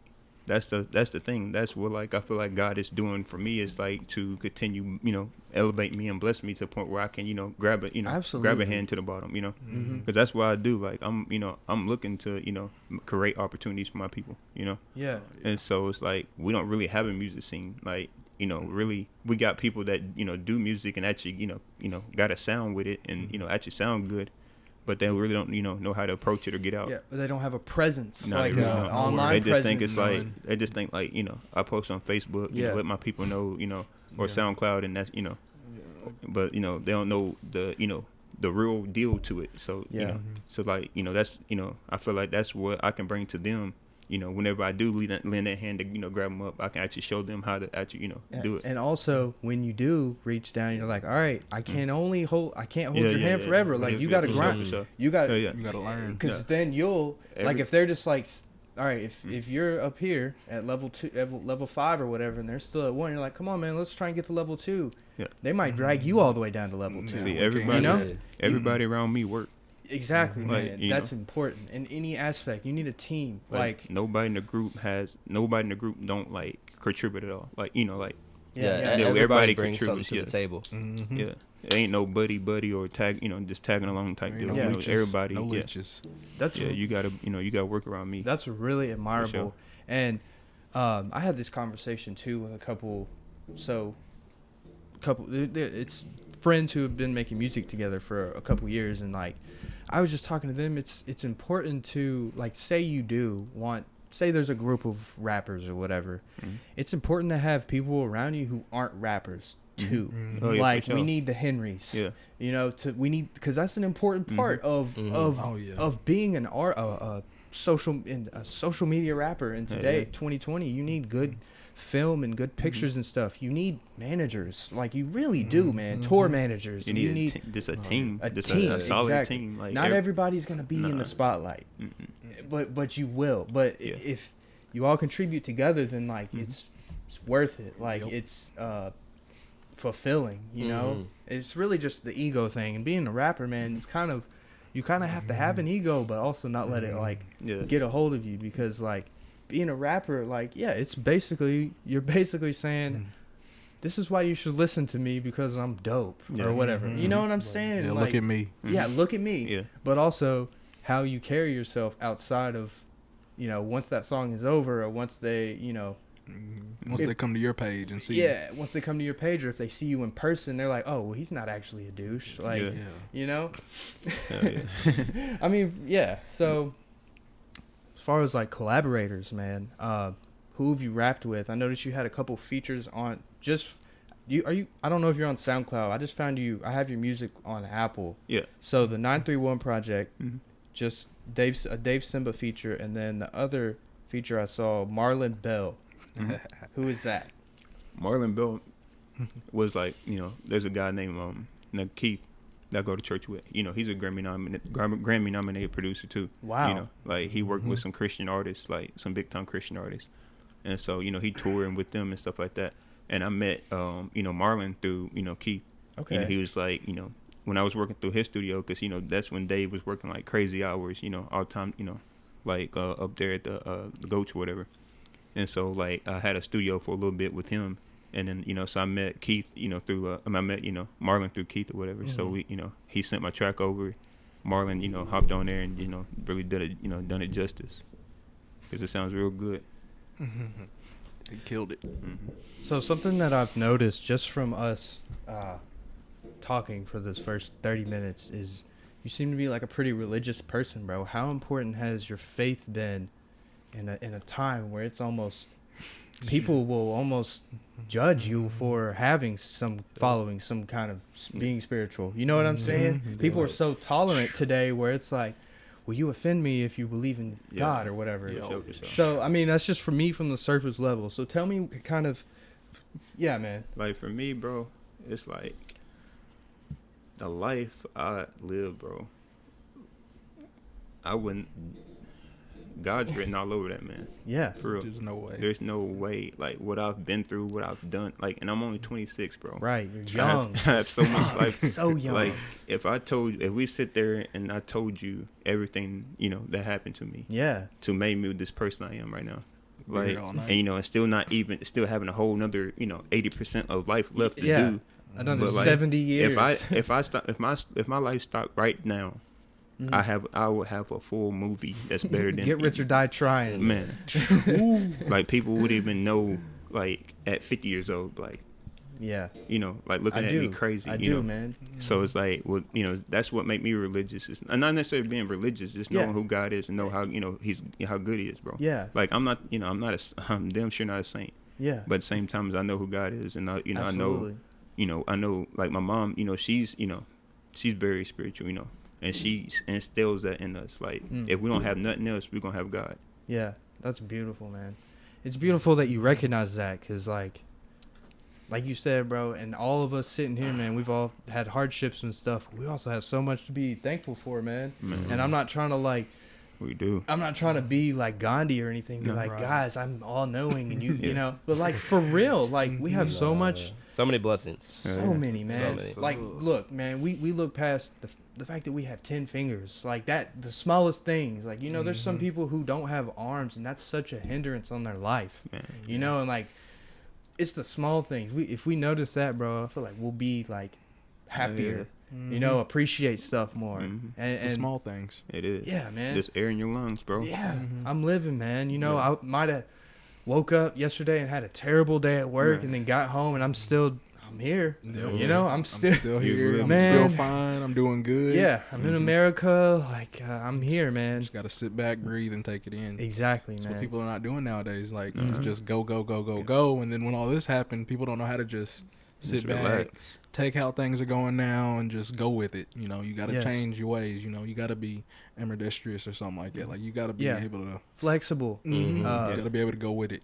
that's the thing. That's what like I feel like God is doing for me is like to continue, you know, elevate me and bless me to the point where I can, you know, grab a Absolutely. hand to the bottom, you know, Mm-hmm. because that's what I do. Like I'm looking to, you know, create opportunities for my people, you know. Yeah. And so it's like we don't really have a music scene. Like, you know, really we got people that, you know, do music and actually, you know, got a sound with it and, you know, actually sound good, but they really don't, you know how to approach it or get out. Yeah, but they don't have a presence, No, like they really an don't. online They just presence. think it's like None. they just think like, you know, I post on Facebook, you Yeah. know, let my people know, you know, or Yeah. SoundCloud, and that's, you know, but you know they don't know the real deal to it. So Yeah. you know, so like, you know, that's, you know, I feel like that's what I can bring to them. You know, whenever I do lend that hand to, you know, grab them up, I can actually show them how to actually, you know, do it. And also, when you do reach down, you're like, all right, I can't hold Yeah, your hand forever. yeah, Like yeah, you got to for sure, grind. for sure. You got Yeah, yeah. You gotta learn. because Yeah. then you'll like Every- if they're just like, all right, if you're up here at level 2, level 5 or whatever, and they're still at 1, you're like, come on, man, let's try and get to level 2. Yeah. They might drag you all the way down to level 2. Yeah. See, we everybody, can't- everybody around me work. Exactly, Like, man. you That's know. important in any aspect. You need a team. Like nobody in the group don't like contribute at all. Like, you know, like Yeah, everybody everybody brings contributes, something to the table. Mm-hmm. yeah, it ain't no buddy or tag, you know, just tagging along type deal. No You know, leeches, everybody, no yeah, leeches. That's yeah, you gotta work around me. That's really admirable. sure. And I had this conversation too with a couple. It's friends who have been making music together for a couple years, and like I was just talking to them. It's important to like say there's a group of rappers or whatever. Mhm. It's important to have people around you who aren't rappers too. Oh, yeah, for Like we sure. need the Henrys. Yeah. You know, because that's an important part of Oh, yeah. of being an a social media rapper in today, yeah. 2020. You need good film and good pictures and stuff. You need managers, like you really do, man. Tour managers. You need just a team, a just team, a solid exactly. team. Like Not everybody's gonna be in Nah. the spotlight, Mm-mm. but you will. But Yeah. if you all contribute together, then like it's worth it. Like Yep. it's fulfilling. You know, it's really just the ego thing. And being a rapper, man, it's kind of you kind of have to have an ego, but also not let it like Yeah. get a hold of you, because like being a rapper, like you're basically saying this is why you should listen to me because I'm dope Yeah. or whatever. You know what I'm saying? Yeah, Like, look at me. Yeah, look at me. Yeah. But also how you carry yourself outside of, you know, once that song is over or once they, you know, Once they come to your page and see. once they come to your page or if they see you in person, they're like, oh, well, he's not actually a douche. Like, Yeah. Yeah. you know? Hell yeah. I mean, yeah. So, as far as like collaborators, man, who have you rapped with? I noticed you had a couple features on. I don't know if you're on SoundCloud. I just found you. I have your music on Apple. Yeah. So the 931 project, Mhm. just a Dave Simba feature, and then the other feature I saw, Marlon Bell. Who is that? Marlon Bell was like, you know, there's a guy named Keith that I go to church with. You know, he's a Grammy nominated producer too. Wow. You know, like he worked with some Christian artists, like some big time Christian artists, and so, you know, he touring with them and stuff like that. And I met you know, Marlon through, you know, Keith. Okay. You know, he was like, you know, when I was working through his studio, because, you know, that's when Dave was working like crazy hours, you know, all the time, you know, like up there at the Goats or whatever. And so, like, I had a studio for a little bit with him. And then, you know, so I met Keith, you know, through, I met, you know, Marlon through Keith or whatever. So, we, you know, he sent my track over. Marlon, you know, hopped on there and, you know, really done it justice. Because it sounds real good. He killed it. So something that I've noticed just from us talking for this first 30 minutes is you seem to be like a pretty religious person, bro. How important has your faith been in a time where it's almost people will almost judge you for having some following, some kind of being spiritual. You know what I'm saying? People are so tolerant today where it's like, well, you offend me if you believe in God or whatever. So, I mean, that's just for me from the surface level. So tell me kind of, yeah, man. Like, for me, bro, it's like the life I live, bro. I wouldn't. God's written all over that, man. Yeah. For real. There's no way. There's no way. Like, what I've been through, what I've done. Like, and I'm only 26, bro. Right. You're young. I have so much life. So young. Like, if we sit there and I told you everything, you know, that happened to me. Yeah. To make me this person I am right now. Like, all night. and, you know, and still having a whole nother, you know, 80% of life left to do. Another But, like, 70 years. If my life stopped right now, I would have a full movie that's better than Get Rich or Die Trying. Man. Like, people would even know, like, at 50 years old, like, Yeah. you know, like, looking at me crazy. I you do, know? man. So it's like, well, you know, that's what make me religious. It's not necessarily being religious, just knowing who God is and know how, you know, how good he is, bro. Yeah. Like, I'm damn sure not a saint. Yeah. But at the same time, I know who God is, and Absolutely. I know, like, my mom, you know, she's very spiritual, you know, and she instills that in us. Like, if we don't have nothing else, we're gonna have God. Yeah. That's beautiful, man. It's beautiful that you recognize that, because, like you said, bro, and all of us sitting here, man, we've all had hardships and stuff. We also have so much to be thankful for, man. And I'm not trying to, like, We do. I'm not trying to be like Gandhi or anything. Be like, guys, I'm all knowing, and you know. But, like, for real, like, we have so much, so many blessings. so many, man. So many. Like, look, man, we look past the fact that we have 10 fingers, like that, the smallest things. Like, you know, there's some people who don't have arms, and that's such a hindrance on their life. Man. You know, and, like, it's the small things. If we notice that, bro, I feel like we'll be, like, happier. You know, appreciate stuff more. Mhm. It's the small things. It is. Yeah, man. Just air in your lungs, bro. Yeah, I'm living, man. You know, I might have woke up yesterday and had a terrible day at work, and then got home, and I'm here. You know, I'm still here. I'm man. still fine. I'm doing good. Yeah, I'm in America. Like, I'm here, man. Just got to sit back, breathe, and take it in. Exactly, That's man. what people are not doing nowadays. Like, just go. And then when all this happened, people don't know how to just sit Just back, relax. take how things are going now, and just go with it. You know, you got to Yes. change your ways. You know, you got to be ambidextrous or something like that. Like, you got to be able to. Flexible. You got to be able to go with it.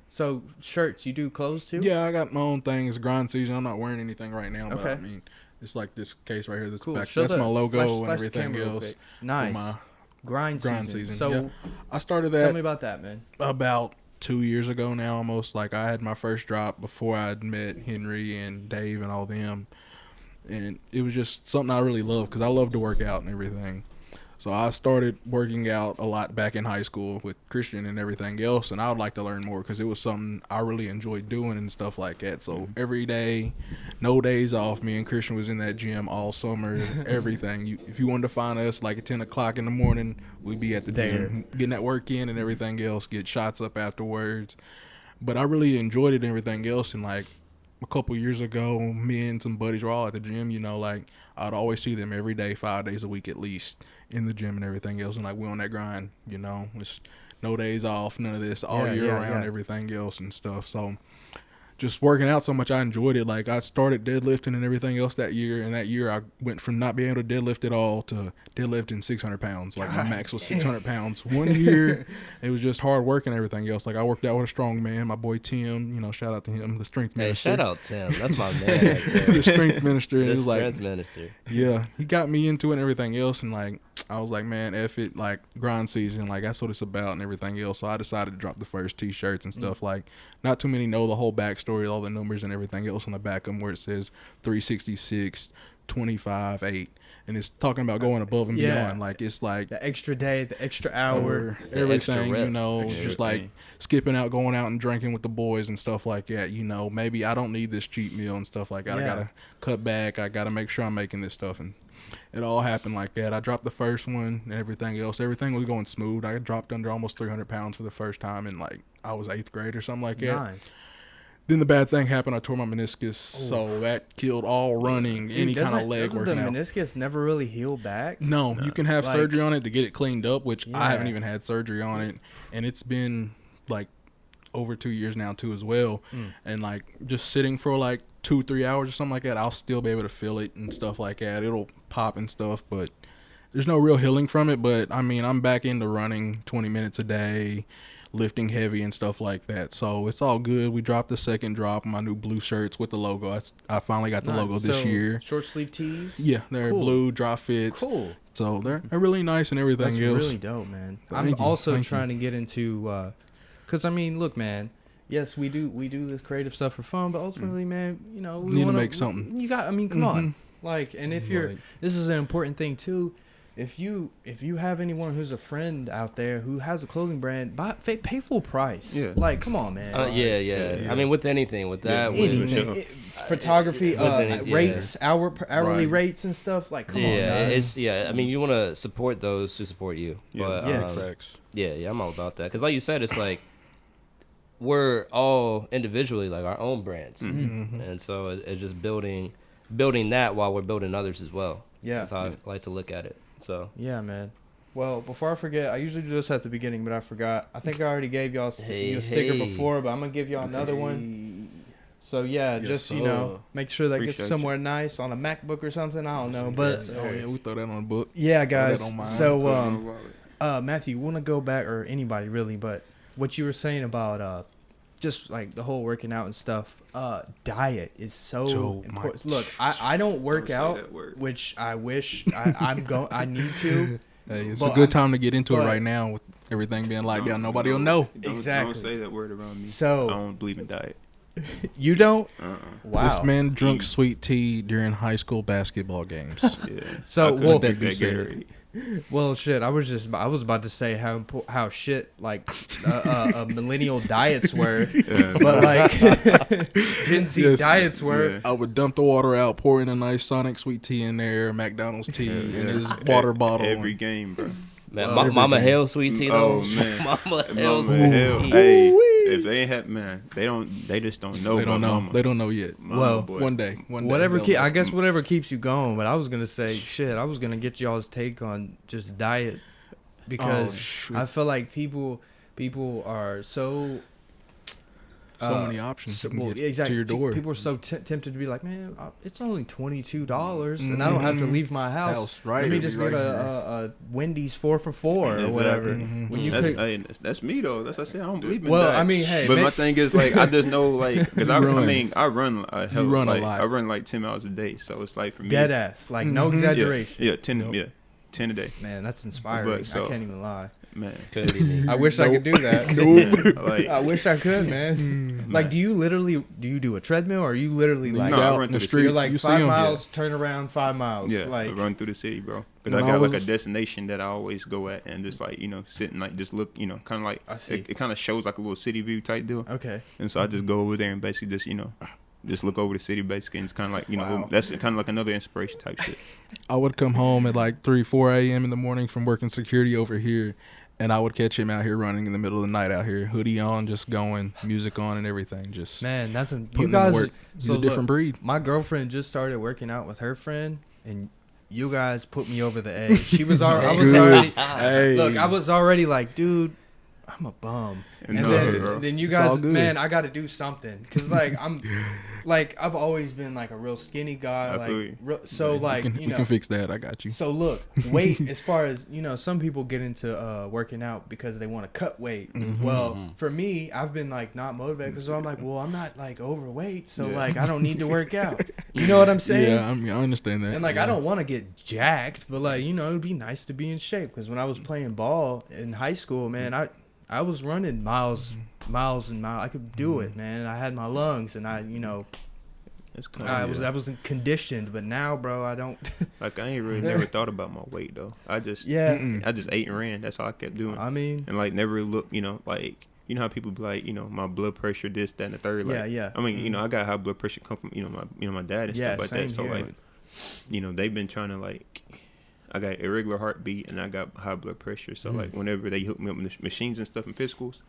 So, shirts, you do clothes too? Yeah, I got my own thing. It's grind season. I'm not wearing anything right now, but Okay. I mean, it's like this case right here. That's Cool. back. Show That's the- my logo flash and the everything camera real else. quick. Nice. For my Grind grind season. season. So, Yeah. I started tell that me about that, man. about 2 years ago now, almost. Like, I had my first drop before I'd met Henry and Dave and all them, and it was just something I really loved because I love to work out and everything. So I started working out a lot back in high school with Christian and everything else, and I would like to learn more because it was something I really enjoyed doing and stuff like that. So every day, no days off, me and Christian was in that gym all summer, everything. If you wanted to find us, like at 10 o'clock in the morning, we'd be at the gym, getting that work in and everything else, get shots up afterwards. But I really enjoyed it and everything else, and like a couple years ago, me and some buddies were all at the gym, you know, like I'd always see them every day, 5 days a week at least, in the gym and everything else, and like we on that grind, you know, it's no days off, none of this, all year round, everything else and stuff. So just working out so much, I enjoyed it. Like, I started deadlifting and everything else that year, and that year I went from not being able to deadlift at all to deadlifting 600 pounds. Like, my max was 600 pounds. 1 year, it was just hard work and everything else. Like, I worked out with a strong man, my boy Tim, you know, shout out to him, the strength Hey, minister. shout out Tim. That's my man right there. The strength minister. The It was like, strength minister. yeah, he got me into it and everything else, and like I was like, man, F it, like grind season, like that's what it's about and everything else. So I decided to drop the first t-shirts and stuff. Like, not too many know the whole backstory, all the numbers and everything else on the back of them, where it says 366, 25, 8, and it's talking about going above and beyond. Like, it's like The extra day, the extra hour. everything, extra rep. you know, it's just like skipping out, going out and drinking with the boys and stuff like that. You know, maybe I don't need this cheat meal and stuff like that. I gotta cut back. I gotta make sure I'm making this stuff, and it all happened like that. I dropped the first one and everything else. Everything was going smooth. I dropped under almost 300 pounds for the first time in, like, I was 8th grade or something like that. Nice. Then the bad thing happened. I tore my meniscus, so that killed all running, any kind of leg doesn't working the out. meniscus never really heal back? No, you can have Like- surgery on it to get it cleaned up, which I haven't Yeah. even had surgery on it, and it's been like over 2 years now too as well. And like just sitting for like 2-3 hours or something like that, I'll still be able to feel it and stuff like that. It'll pop and stuff, but there's no real healing from it. But I mean, I'm back into running 20 minutes a day, lifting heavy and stuff like that. So it's all good. We dropped the second drop, my new blue shirts with the logo. I finally got the logo this year. Short sleeve tees? Yeah, they're Cool. blue, drop fits. Cool. So they're really nice and everything That's else. really dope, man. Thank I'm you, also thank trying to get into, because I mean, look, man. Yes, we do this creative stuff for fun, but ultimately, man, you know, we Need to wanna, make something. You got, I mean, come on, like, and if you're, Right. this is an important thing too. If you have anyone who's a friend out there who has a clothing brand, pay full price. Yeah. Like, come on, man. Yeah. I mean, with anything, with that, with, Anything. Photography, rates, hourly Right. rates and stuff. Like, come on, guys. I mean, you want to support those who support you. Yeah. But, Facts. yeah, I'm all about that. Because like you said, it's like we're all individually like our own brands, and so it's just building that while we're building others as well. Yeah. That's how I like to look at it. So Yeah, man. Well, before I forget, I usually do this at the beginning, but I forgot. I think I already gave y'all a sticker before, but I'm going to give y'all another one. So, yeah, Yes, just, you sir. know, make sure that Appreciate gets somewhere nice on a MacBook or something. I don't know. But, Oh yeah, we throw that on a book. yeah, Throw that guys. on mine. So, Matthew, you want to go back, or anybody really, but what you were saying about just like the whole working out and stuff, diet is so important. much. Look, I don't work Don't say out, that word. which I wish I need to. Hey, it's But a good I'm- time to get into it but- right now with everything being locked down. Don't- Nobody will know. Exactly. Don't say that word around me. So- I don't believe in diet. You don't? Wow. This man drunk sweet tea during high school basketball games. Yeah. So, I couldn't well- drink That be that said. Gatorade. Well, shit. I was about to say how shit like millennial diets were, but like Gen Z Yes. diets were. Yeah. I would dump the water out, pour in a nice Sonic sweet tea in there, McDonald's tea in his water bottle. Every game, bro. man, Well, Mama Haile sweet tea though. Oh, man. Mama Haile Mama sweet hell, tea. hey, if they ain't have, man, they just don't know. They don't about know. Mama. They don't know yet. Mama, Well, boy. One day. Whatever, they'll know. I guess whatever keeps you going. But I was gonna say, shit, I was gonna get y'all's take on just diet because shoot. I feel like people are so. So many options you can get exactly. to your door. People are so tempted to be like, man, it's only $22, and I don't have to leave my house. Right, Let me it'll just be get right a Wendy's 4 for $4 or Exactly. whatever. Mhm. When you That's, could, hey, that's me though. That's what I say. I don't believe in Well, diet. I mean, hey, but man- my thing is like I just know like because I run a hell You run a like, lot. I run like 10 miles a day, so it's like for me. dead ass, like no Mhm. exaggeration. Yeah, 10. Yep. Yeah, 10 a day, Man, that's inspiring. But so- I can't even lie. man. Couldn't be me. I wish I could do that. Yeah, like I wish I could, man. Like, do you do a treadmill, or are you literally like, He's No, I out run in the through the streets. you're like you see 5 him. miles, turn around, 5 miles? yeah, Like, I run through the city, bro. Because When I I got like a was- destination that I always go at, and just like sit and like just look, kind of like I see. it kind of shows like a little city view type deal. okay. And so I just go over there and basically just look over the city basically, and it's kind of like Wow. that's kind of like another inspiration type shit. I would come home at like 3-4 a.m. in the morning from working security over here, and I would catch him out here running in the middle of the night out here, hoodie on, just going, music on and everything. Just Man, that's you putting in guys. the work. He's So a different look, breed. my girlfriend just started working out with her friend, and you guys put me over the edge. She was already. I was Good. already. Hey. Look, I was already like, dude, I'm a bum. And No, then, bro. you It's all guys, good. man, I got to do something, cause like I've always been like a real skinny guy, I feel like you. so like we you know. can fix that. I got you. So look, weight as far as some people get into working out because they want to cut weight. Well, for me, I've been like not motivated because I'm like, well, I'm not like overweight, so Yeah. like I don't need to work out. You know what I'm saying? Yeah, I mean, I understand that. And like yeah. I don't want to get jacked, but like it'd be nice to be in shape because when I was playing ball in high school, man, I was running miles and miles. I could do it, man. I had my lungs, and That's kind I of wasn't conditioned. But now, bro, I don't. like I ain't really never thought about my weight though. I just Yeah. I just ate and ran. That's all I kept doing. I mean, And like never look, like how people be like, my blood pressure, this, that, and the third. Like, Yeah, yeah. I mean, I got high blood pressure come from my dad and Yeah, stuff like same that. So here. like, they've been trying to like, I got irregular heartbeat and I got high blood pressure. So like, whenever they hook me up with the machines and stuff in physicals,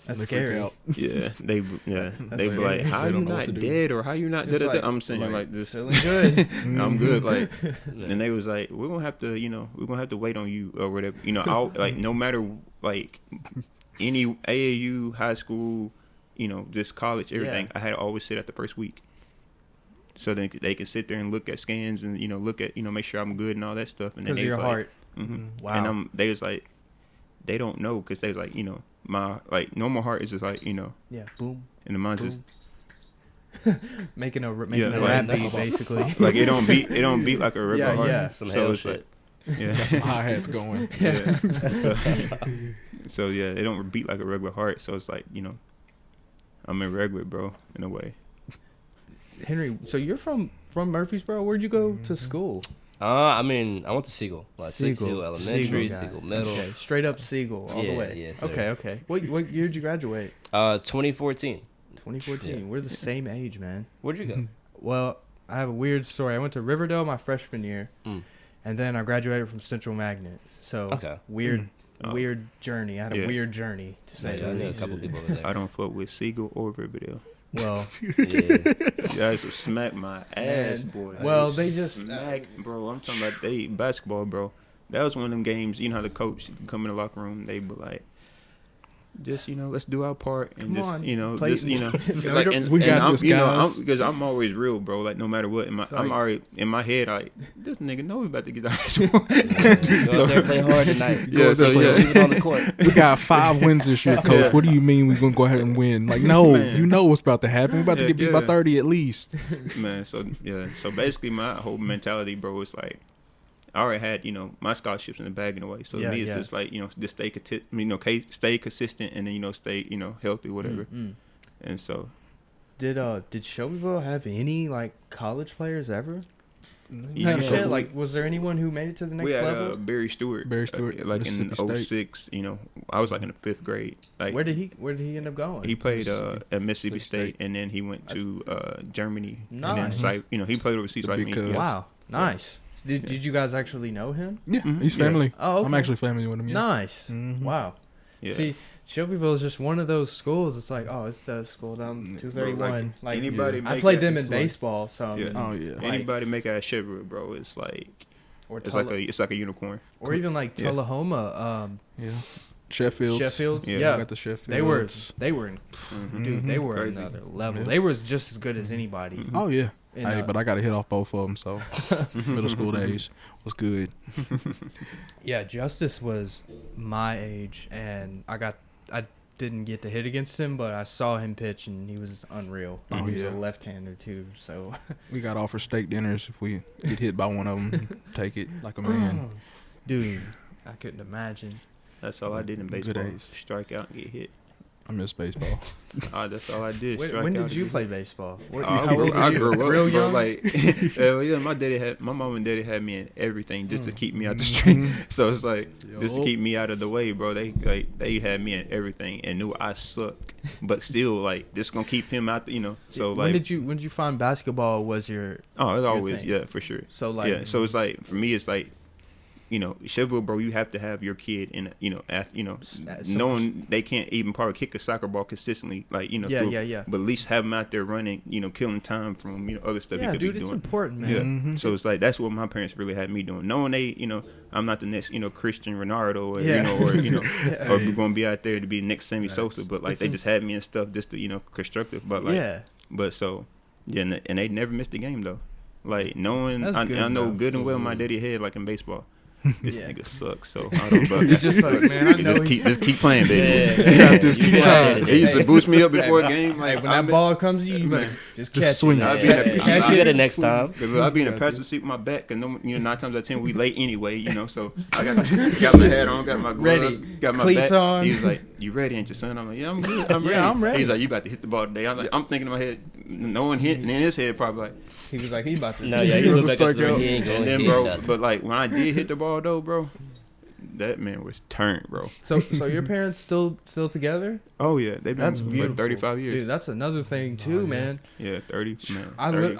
that's They freak scary. out. yeah, they be scary. like, how They you don't know what not to do. dead or how you not It's dead? like- I'm saying like this. Feeling good. I'm good. Like, and they was like, we're gonna have to, we're gonna have to wait on you or whatever. I'll like no matter like any AAU, high school, just college, everything. Yeah. I had to always sit at the first week. So they can sit there and look at scans and, look at, make sure I'm good and all that stuff. And then Because of they your was heart. Mm-hmm. Wow. And they was like, they don't know because they was like, my normal heart is just like, Yeah. Boom. and the mine's Boom. just Making a rap like- beat, basically. like it don't beat like a regular heart. yeah. Some So Haile it's shit. like, yeah. Some hi-hats going. So yeah, it don't beat like a regular heart. So it's like, I'm irregular, bro, in a way. Henry, so you're from Murfreesboro? Where'd you go to school? I mean, I went to Siegel. Like Siegel Elementary, guy. Siegel Middle. Okay, straight up Siegel all the Yeah, way. yes, sir. Okay. What year did you graduate? 2014. 2014. Yeah. We're the same age, man. Where'd you go? Well, I have a weird story. I went to Riverdale my freshman year, Mm. and then I graduated from Central Magnet. So Okay. weird Oh. journey. I had a Yeah. weird journey to say Yeah, I the knew a least. couple people over there. I don't fuck with Siegel or Riverdale. Well, Yeah. You guys will smack my ass, boy. well, they just- smack, bro. I'm talking about basketball, bro. That was one of them games. You know how the coach come in the locker room, they be like, just let's do our part and Come just on, play- just No, like, we got I'm, this, guys. because I'm always real, bro. Like no matter what, I'm Sorry. already in my head. Like this nigga know we about to get out. Go out there and play hard tonight. Yeah, so yeah. Leave it on the court. We got 5 wins this year, coach. Yeah. What do you mean we're gonna go ahead and win? Like, no, Man. you know what's about to happen. We're about to Yeah, get beat by yeah. 30 at least. Man, so basically my whole mentality, bro, is like I already had my scholarships in the bag in a way. So Yeah, me it's yeah. just like just stay consistent and then stay healthy, whatever. Mm-mm. And so Did Shelbyville have any like college players ever? Yeah. Like, shit, like was there anyone who made it to the next we had level? Barry Stewart. Barry Stewart, like in Mississippi State. 06, I was like in the 5th grade. Like Where did he end up going? he played Mississippi at Mississippi State. State, and then he went to Germany. Nice. And then he played overseas The like big me. cuz. Yes. Wow, nice. Did you guys actually know him? Yeah, Mhm. he's Yeah. family. Oh, okay. I'm actually family with him. Yeah. Nice. Mhm. Wow. Yeah. See, Shelbyville is just one of those schools. It's like, oh, it's the school down 231. Like, anybody yeah. I make played that- them in it's like- baseball, so I Yeah. mean, Oh yeah. Like- Anybody make out of Shelbyville, bro? It's like or it's like a unicorn. or even like Yeah. Tullahoma, Yeah. Sheffield. Sheffield. Yeah. Yeah, Got the Sheffield. they were in, Mhm. dude, they were Crazy. another level. Yeah. They were just as good as anybody. Oh yeah. in, Hey, but I got to hit off both of them. So middle school days was good. yeah, Justice was my age, and I didn't get to hit against him, but I saw him pitch, and he was unreal. Oh, He was yeah. a left-hander too, so We got offered steak dinners if we get hit by one of them. Take it like a man. dude, I couldn't imagine. That's all I did in Good baseball. days. Strike out and get hit. I miss baseball. That's all I did. When, strike when out did and you get play hit. baseball? I grew up, Real bro. young? Like, my mom and daddy had me in everything just to keep me out the street. So it's like just to Yup. keep me out of the way, bro. They had me in everything and knew I sucked, but still like this gonna keep him out. So when like did you find basketball was your it's your always thing? for sure. so like Yeah, so it's like for me, it's like Shelbyville, bro. You have to have your kid in, knowing they can't even probably kick a soccer ball consistently, like Yeah, through- yeah. But at least have them out there running, killing time from other stuff. yeah, he could dude, be it's doing. important, man. Yeah. Mhm. So it's like that's what my parents really had me doing, knowing I'm not the next Christian Ronaldo or Yeah. or or we're gonna be out there to be the next Sammy Sosa, but like It's they just had me in stuff just to constructive, but like Yeah, but so yeah, and they never missed a game though. Like knowing That's I good, know though. good and well my daddy had like in baseball. This Yeah. nigga sucks, so I don't but It's just like, man, I know just keep playing, baby. Yeah. Just You keep got trying. it. He used to boost me up before a game. Hey, Like when that ball comes to you, you better just catch swing it. it. I'll be Yeah, happy. you Catch get it. it next time. Cause look, I be in a passenger seat with my back, and 9 times out of 10 we late anyway, so I got my hat on, got my gloves, Ready. got my Cleats bat. on. He was like, "You ready, ain't you, son?" I'm like, "Yeah, I'm good. I'm Yeah, ready." I'm ready. He's like, "You about to hit the ball today?" I'm like, I'm thinking in my head, no one hit, and in his head probably like, He was like, he about to. No, yeah, he was looked a like strikeout. he ain't going and to then hit bro, nothing. but like when I did hit the ball though, bro, that man was turned, bro. So your parents still together? Oh yeah, they've been That's for beautiful. 35 years. Dude, that's another thing too, man. Yeah, 30, man. I 30.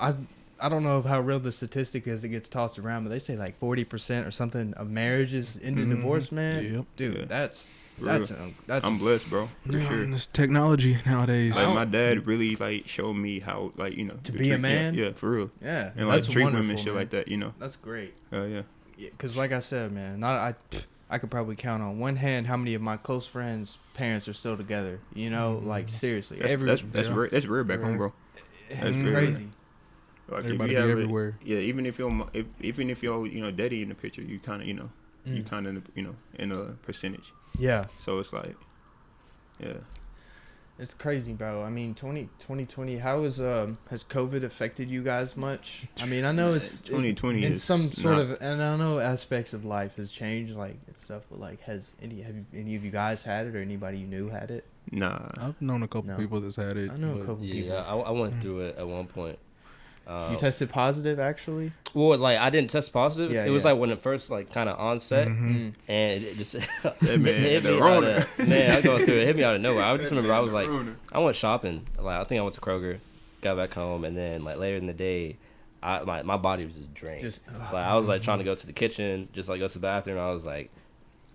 I don't know how real the statistic is that gets tossed around, but they say like 40% or something of marriages end in Mhm. divorce, man. Yep. Dude, Yeah. that's Real. that's I'm blessed, bro, for Yeah, sure. and this technology nowadays. Like my dad really like showed me how like To be a man? Yeah, for real. yeah, And that's like treat wonderful, women and shit man. like that, That's great. Yeah. Because like I said, man, I could probably count on one hand how many of my close friends' parents are still together. You know, like seriously, That's rare back home, bro. It's rare. crazy. Like Everybody if you be have everywhere. even if your daddy in the picture, you kind of you kind of in a percentage. Yeah, So it's like, yeah. it's crazy, bro. I mean, 2020. How has COVID affected you guys much? I mean, I know it's 2020 in is some sort not- of, and I know aspects of life has changed, like and stuff. But like, have any of you guys had it, or anybody you knew had it? Nah. I've known a couple No. people that's had it. I know a but- couple people. Yeah, I went through it at one point. You tested positive, actually. Well, like I didn't test positive. Yeah, it was yeah. like when it first like kind of onset, Mhm. and it just man, hit the me out Rona. of, man. I go through it. It hit me out of nowhere. I just remember I was like, Rona. I went shopping. Like I think I went to Kroger, got back home, and then like later in the day, my body was just drained. Like I was like trying to go to the kitchen, just like go to the bathroom. I was like,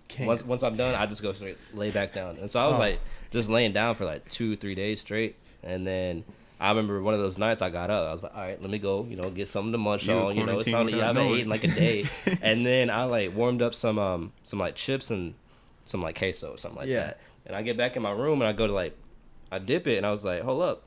Can't. once I'm done, I just go straight lay back down. And so I was like just laying down for like 2-3 days straight, and then. I remember one of those nights I got up. I was like, all right, let me go, get something to munch You were on. It's time to eat. I quarantined haven't without eaten in like a day. And then I like warmed up some like chips and some like queso or something like Yeah. that. And I get back in my room and I go to like, I dip it and I was like, hold up.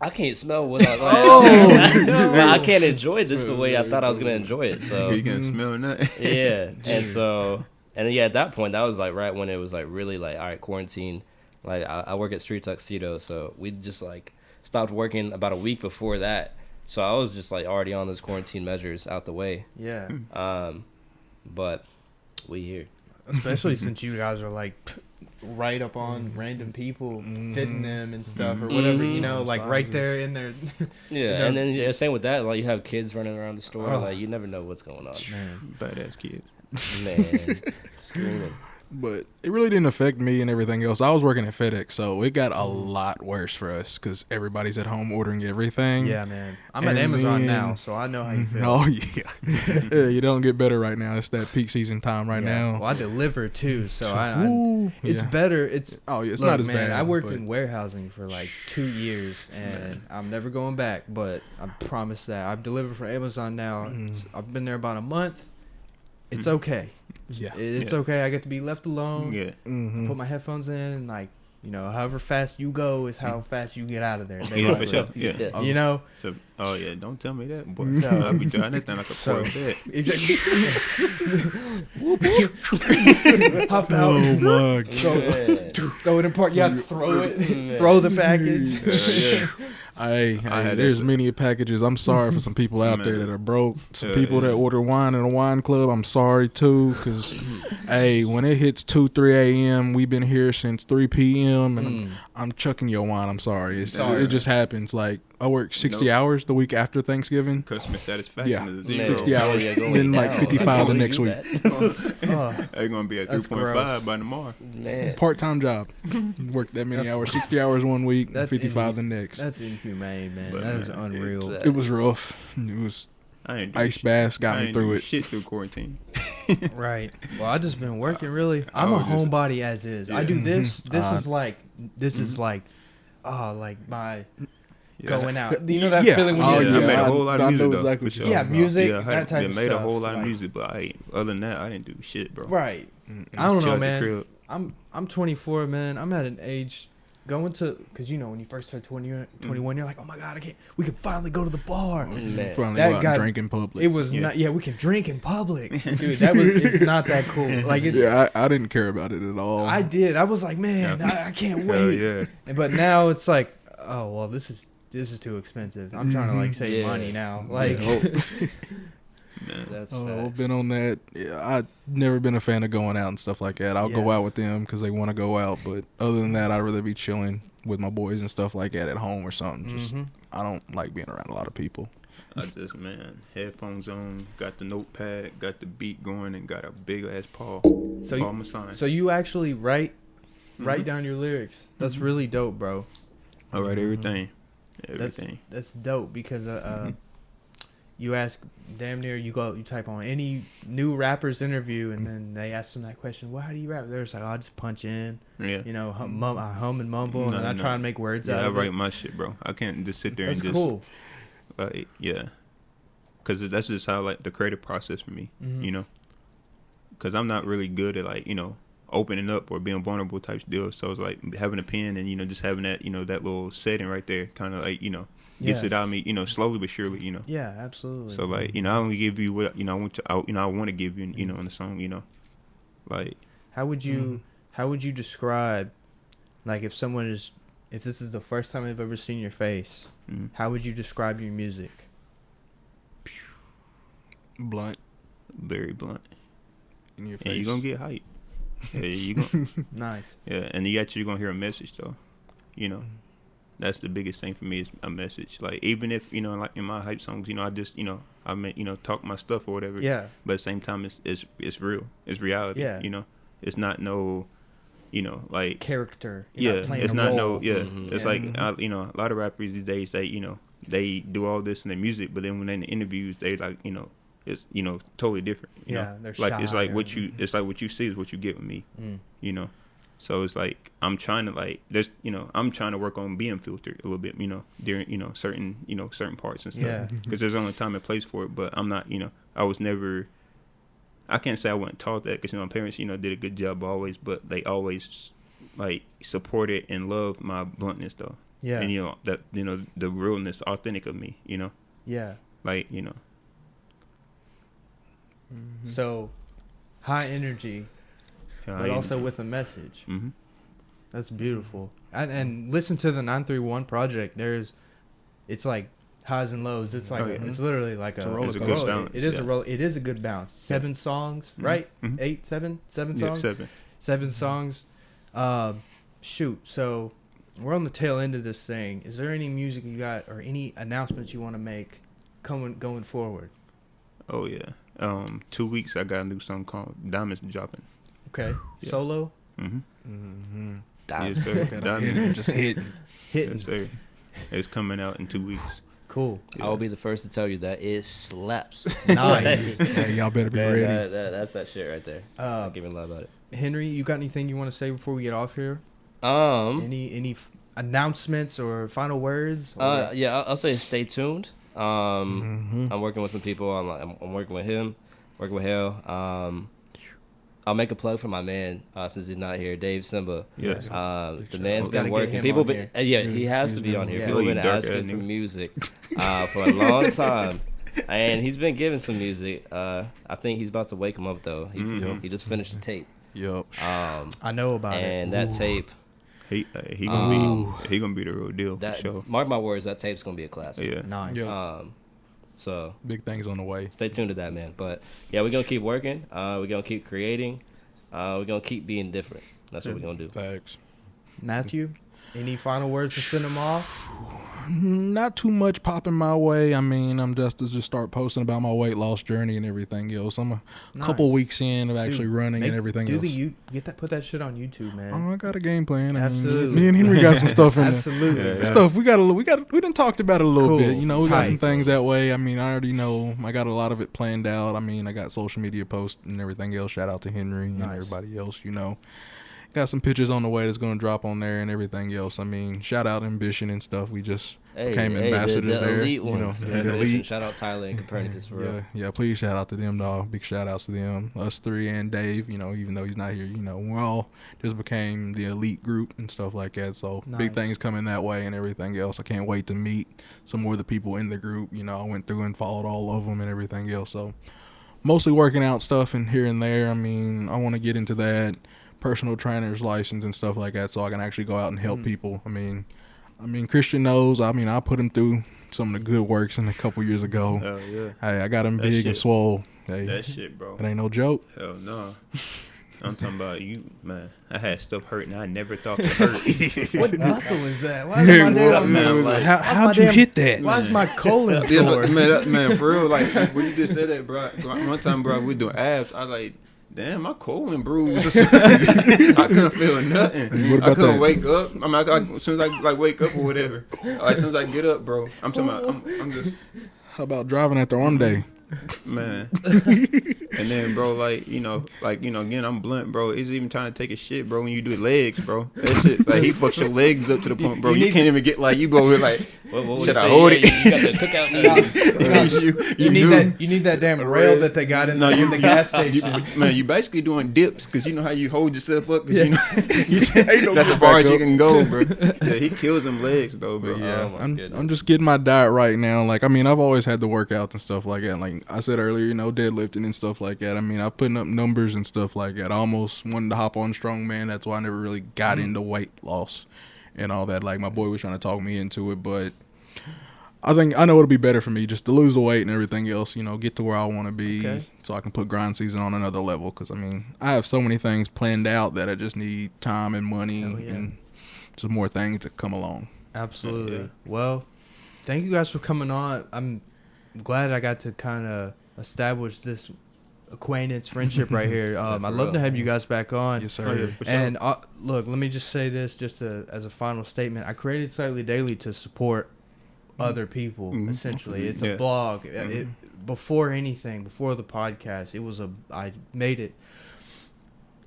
I can't smell what I like. I can't enjoy this the way I thought I was going to enjoy it. So, You can smell nothing. yeah. And so, and then, yeah, at that point, that was like right when it was like really like, all right, quarantine. Like I work at Street Tuxedo. So we just like, stopped working about a week before that, so I was just like already on those quarantine measures out the way. Yeah. But we here. Especially since you guys are like right up on random people, fitting them and stuff or whatever, like right there in there. Yeah, and then same with that. Like you have kids running around the store. Oh. Like you never know what's going on. Man. Badass kids. Man, screaming. But it really didn't affect me and everything else. I was working at FedEx, so it got a lot worse for us because everybody's at home ordering everything. Yeah, man. I'm at And Amazon then- now, so I know how you feel. Oh yeah, yeah. You don't get better right now. It's that peak season time right Yeah. now. Well, I deliver too, so Ooh, it's yeah. better. It's It's look, not as man, bad. I worked but in warehousing for like 2 years, and I'm never going back. But I promise that I've delivered for Amazon now. I've been there about a month. It's okay. Yeah. It's Yeah. okay. I get to be left alone. Yeah. Mhm. Put my headphones in, and like however fast you go is how fast you get out of there. Yeah, for sure. Yeah. Yeah. You know. So, oh yeah, don't tell me that, boy. So- I'll be doing anything like a So- poor bed. Exactly. Hop out. Oh my god. Throw it in park. Yeah, throw it. Yeah. Throw the package. Yeah. Hey, had there's that- many packages. I'm sorry for some people out there Man. that are broke. Some Yeah, people yeah. that order wine in a wine club. I'm sorry too, because hey, when it hits 2-3 a.m., we've been here since 3 p.m. and I'm chucking your wine. I'm sorry. Sorry. It just happens. Like I work 60 hours the week after Thanksgiving. Customer satisfaction Yeah. is a Man, 60 hours, yeah, going then, like, down. 55 I the believe next week. that. They're gonna be at That's 3.5 gross. by tomorrow. Man. Part-time job. Work that many That's- hours. 60 hours one week, That's 55 the next. That's inhumane, man. But, That is man, unreal. It was rough. It was I ain't do ice shit. baths got I me ain't through do it. Shit through quarantine. Right. Well, I just been working really. I'm I a was just- homebody as is. I Yeah. do this. This Uh, is like. This is like. Like my Yeah. going out. You know that Yeah. feeling when Oh, you. I yeah. made a whole lot I of know music though. exactly for what sure. you're Yeah, talking about. music, Yeah, that type yeah, of made stuff. a whole lot of like- music, but other than that, I didn't do shit, bro. Right. Mm-mm. I don't Chill know, at the man. crib. I'm 24, man. I'm at an age going to, because when you first turn 21, you're like, oh my god, we can finally go to the bar. Man. Finally That go out got- and drink in public. It was Yeah. not. Yeah, we can drink in public, dude. It's not that cool. Like it. Yeah, I didn't care about it at all. I did. I was like, man, I can't Hell wait. yeah. But now it's like, oh well, this is too expensive. I'm trying to like save Yeah. money now. Like, Man. That's Oh, I've facts. been on that. Yeah, I've never been a fan of going out and stuff like that. I'll go Yeah. out with them because they want to go out, but other than that, I'd rather be chilling with my boys and stuff like that at home or something. Just I don't like being around a lot of people. I just, man, headphones on, got the notepad, got the beat going, and got a big ass Paul. So Paul you, Masson. so you actually write down your lyrics. That's really dope, bro. All right, everything. That's Everything. that's dope because you ask damn near you type on any new rapper's interview and then they ask them that question. Well, how do you rap? They're just like, oh, I just punch in. Yeah. I hum and mumble and then I try and make words Yeah, out I of write it. my shit, bro. I can't just sit there That's and just cool. like, yeah, because that's just how like the creative process for me. Mhm. You know, because I'm not really good at like, opening up or being vulnerable type deal. So it's like having a pen and, just having that, that little setting right there kind of like, gets it out of me, slowly but surely, Yeah, absolutely. So like, I only give you what, I want to give you, in the song, like. How would you describe, like, if this is the first time they've ever seen your face, how would you describe your music? Blunt. Very blunt. In your face. And you're going to get hype. Yeah, you gonna, Nice. Yeah, and you actually going to hear a message, though. That's the biggest thing for me is a message. Like, even if, like in my hype songs, I just, I mean, talk my stuff or whatever. Yeah. But at the same time, it's real. It's reality. Yeah. It's not no, like. Character. It's not role. no, yeah. Mm-hmm. It's like, a lot of rappers these days, they do all this in their music, but then when they're in the interviews, they like, it's, totally different. You know? They're like, shy it's like what you see is what you get with me, So it's like I'm trying to like there's I'm trying to work on being filtered a little bit during certain parts and stuff because there's only time and place for it, but I'm not I can't say I wasn't taught that because my parents did a good job always, but they always like supported and loved my bluntness though, and that the realness, authentic of me, like So high energy, but also with a message. Mm-hmm. That's beautiful. And listen to the 931 project. It's like highs and lows. It's like it's literally like a roller good coaster. balance. It is a roll. It is a good balance. 7 songs, right? Mm-hmm. Seven songs. Yeah, 7. 7 songs. Shoot. So we're on the tail end of this thing. Is there any music you got or any announcements you want to make going forward? Oh yeah. 2 weeks I got a new song called Diamonds dropping. Okay. Yeah. Solo. Mm-hmm. Yes, sir. Diamonds. Just hitting. Hitting. Yes, sir. It's coming out in 2 weeks. Cool. I will be the first to tell you that it slaps. Nice. Hey, y'all better be Man, ready. that's that shit right there. I'm giving a lot about it. Henry, you got anything you want to say before we get off here? Any announcements or final words? Yeah, I'll say stay tuned. I'm working with some people. I'm working with him, working with Haile. I'll make a plug for my man since he's not here, Dave Simba. Yes. The man's Gotta been get working. him People on been he has to be on here. Yeah. People You been dark asking ass for nigga. music for a long time, and he's been giving some music. I think he's about to wake him up though. He just finished a tape. Yup. I know about it. And that tape. He gonna be the real deal for That sure. mark my words, that tape's gonna be a classic. Yeah. Nice. Yeah. So Big things on the way. stay tuned to that, man. But yeah, we're gonna keep working. We're gonna keep creating. We're gonna keep being different. That's what we're gonna do. Facts. Matthew, any final words to send them off? Not too much popping my way. I mean, I'm just start posting about my weight loss journey and everything else. I'm a couple weeks in of actually running and everything else. Put that shit on YouTube, man. Oh, I got a game plan. Absolutely. I mean, me and Henry got some stuff in there. Absolutely. Stuff we done talked about it a little Cool. bit. We got Tight. some things that way. I mean, I already know. I got a lot of it planned out. I mean, I got social media posts and everything else. Shout out to Henry and everybody else. Got some pictures on the way that's gonna drop on there and everything else. I mean, shout out Ambition and stuff. We just became ambassadors the there. elite ones. The elite. Shout out Tyler and Copernicus for real. Yeah. Please shout out to them, dog. Big shout outs to them. Us 3 and Dave. Even though he's not here, we all just became the elite group and stuff like that. So big things coming that way and everything else. I can't wait to meet some more of the people in the group. I went through and followed all of them and everything else. So mostly working out stuff and here and there. I mean, I want to get into that personal trainer's license and stuff like that so I can actually go out and help people. I mean Christian knows. I put him through some of the good works a couple years ago. Hell yeah. Hey, I got him big shit. and swole. Hey, That shit, bro. it ain't no joke. Hell no. I'm talking about you, man. I had stuff hurting. I never thought to hurt. What muscle is that? Why is my damn, man, like, How'd you hit that? why is my colon Yeah, sore? man, for real. Like when you just said that, bro. One time, bro, we doing abs. I was like, damn, my colon bruised. I couldn't feel nothing. What about I couldn't that? wake up. As soon as I wake up or whatever, as soon as I get up, bro, I'm talking about. I'm just. How about driving after arm day? Man. And then, bro, again, I'm blunt, bro. It's even trying to take a shit, bro, when you do legs, bro. That shit, he fucks your legs up to the point, bro. You can't even get, you go here, What Should you I say? hold Yeah, it? You got the cookout. You need that damn rail that they got in the gas station. Man, you basically doing dips because you know how you hold yourself up. Cause Yeah. you know Ain't no that's as getting far back as you up. can go, bro. Yeah, he kills them legs though, bro. Yeah, Oh, my I'm goodness. just getting my diet right now. Like, I mean, I've always had the workouts and stuff like that. Like I said earlier, you know, deadlifting and stuff like that. I mean, I'm putting up numbers and stuff like that. I almost wanted to hop on strongman. That's why I never really got into weight loss and all that. Like, my boy was trying to talk me into it, but I think I know it'll be better for me just to lose the weight and everything else, you know, get to where I want to be so I can put grind season on another level. Because, I mean, I have so many things planned out that I just need time and money and just more things to come along. Absolutely. Yeah. Well, thank you guys for coming on. I'm glad I got to kind of establish this acquaintance, friendship right here. I'd love to have you guys back on. Yes, sir. Oh, yeah, for sure. And look, let me just say this as a final statement. I created Slightlee Daily to support other people, essentially. It's a blog. Before anything, before the podcast, I made it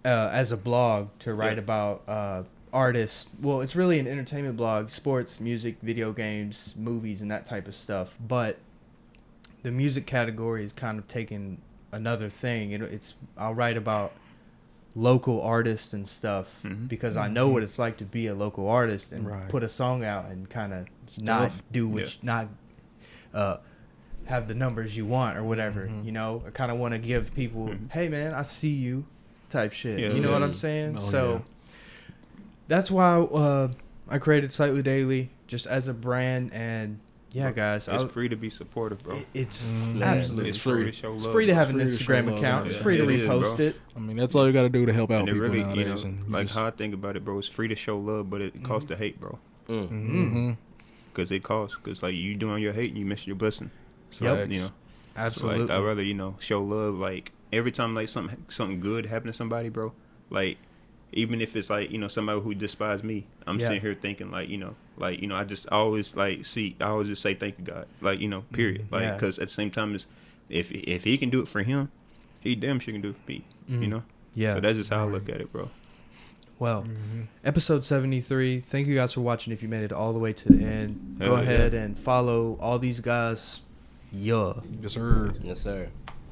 as a blog to write about artists. Well, it's really an entertainment blog, sports, music, video games, movies, and that type of stuff. But the music category is kind of taken another thing. I'll write about local artists and stuff because I know what it's like to be a local artist and put a song out and kind of not do not have the numbers you want or whatever. You know, I kind of want to give people, hey man, I see you, type shit. You know what I'm saying? That's why I created Slightly Daily just as a brand. And yeah, guys, it's free to be supportive, bro. It's absolutely It's free. free to show love. It's free to have an Free to show Instagram love, account. yeah. It's free to It is, repost bro. it. I mean, that's all you got to do to help out And it people really, nowadays. you know, and like how I think about it, bro, it's free to show love, but it costs to hate, bro. Because it costs. Because, like, you doing your hate and you miss your blessing. So, you know. Absolutely. So, like, I'd rather, you know, show love. Like, every time, like, something good happen to somebody, bro, like, even if it's, like, you know, somebody who despised me, I'm sitting here thinking, like, you know, I just always, like, I always just say thank you, God. Like, you know, period. Like, because at the same time, if he can do it for him, he damn sure can do it for me, you know? Yeah. So that's just how I look at it, bro. Well, episode 73. Thank you guys for watching. If you made it all the way to the end, go Hell yeah. ahead and follow all these guys. Yeah. Yes, sir. Yes, sir.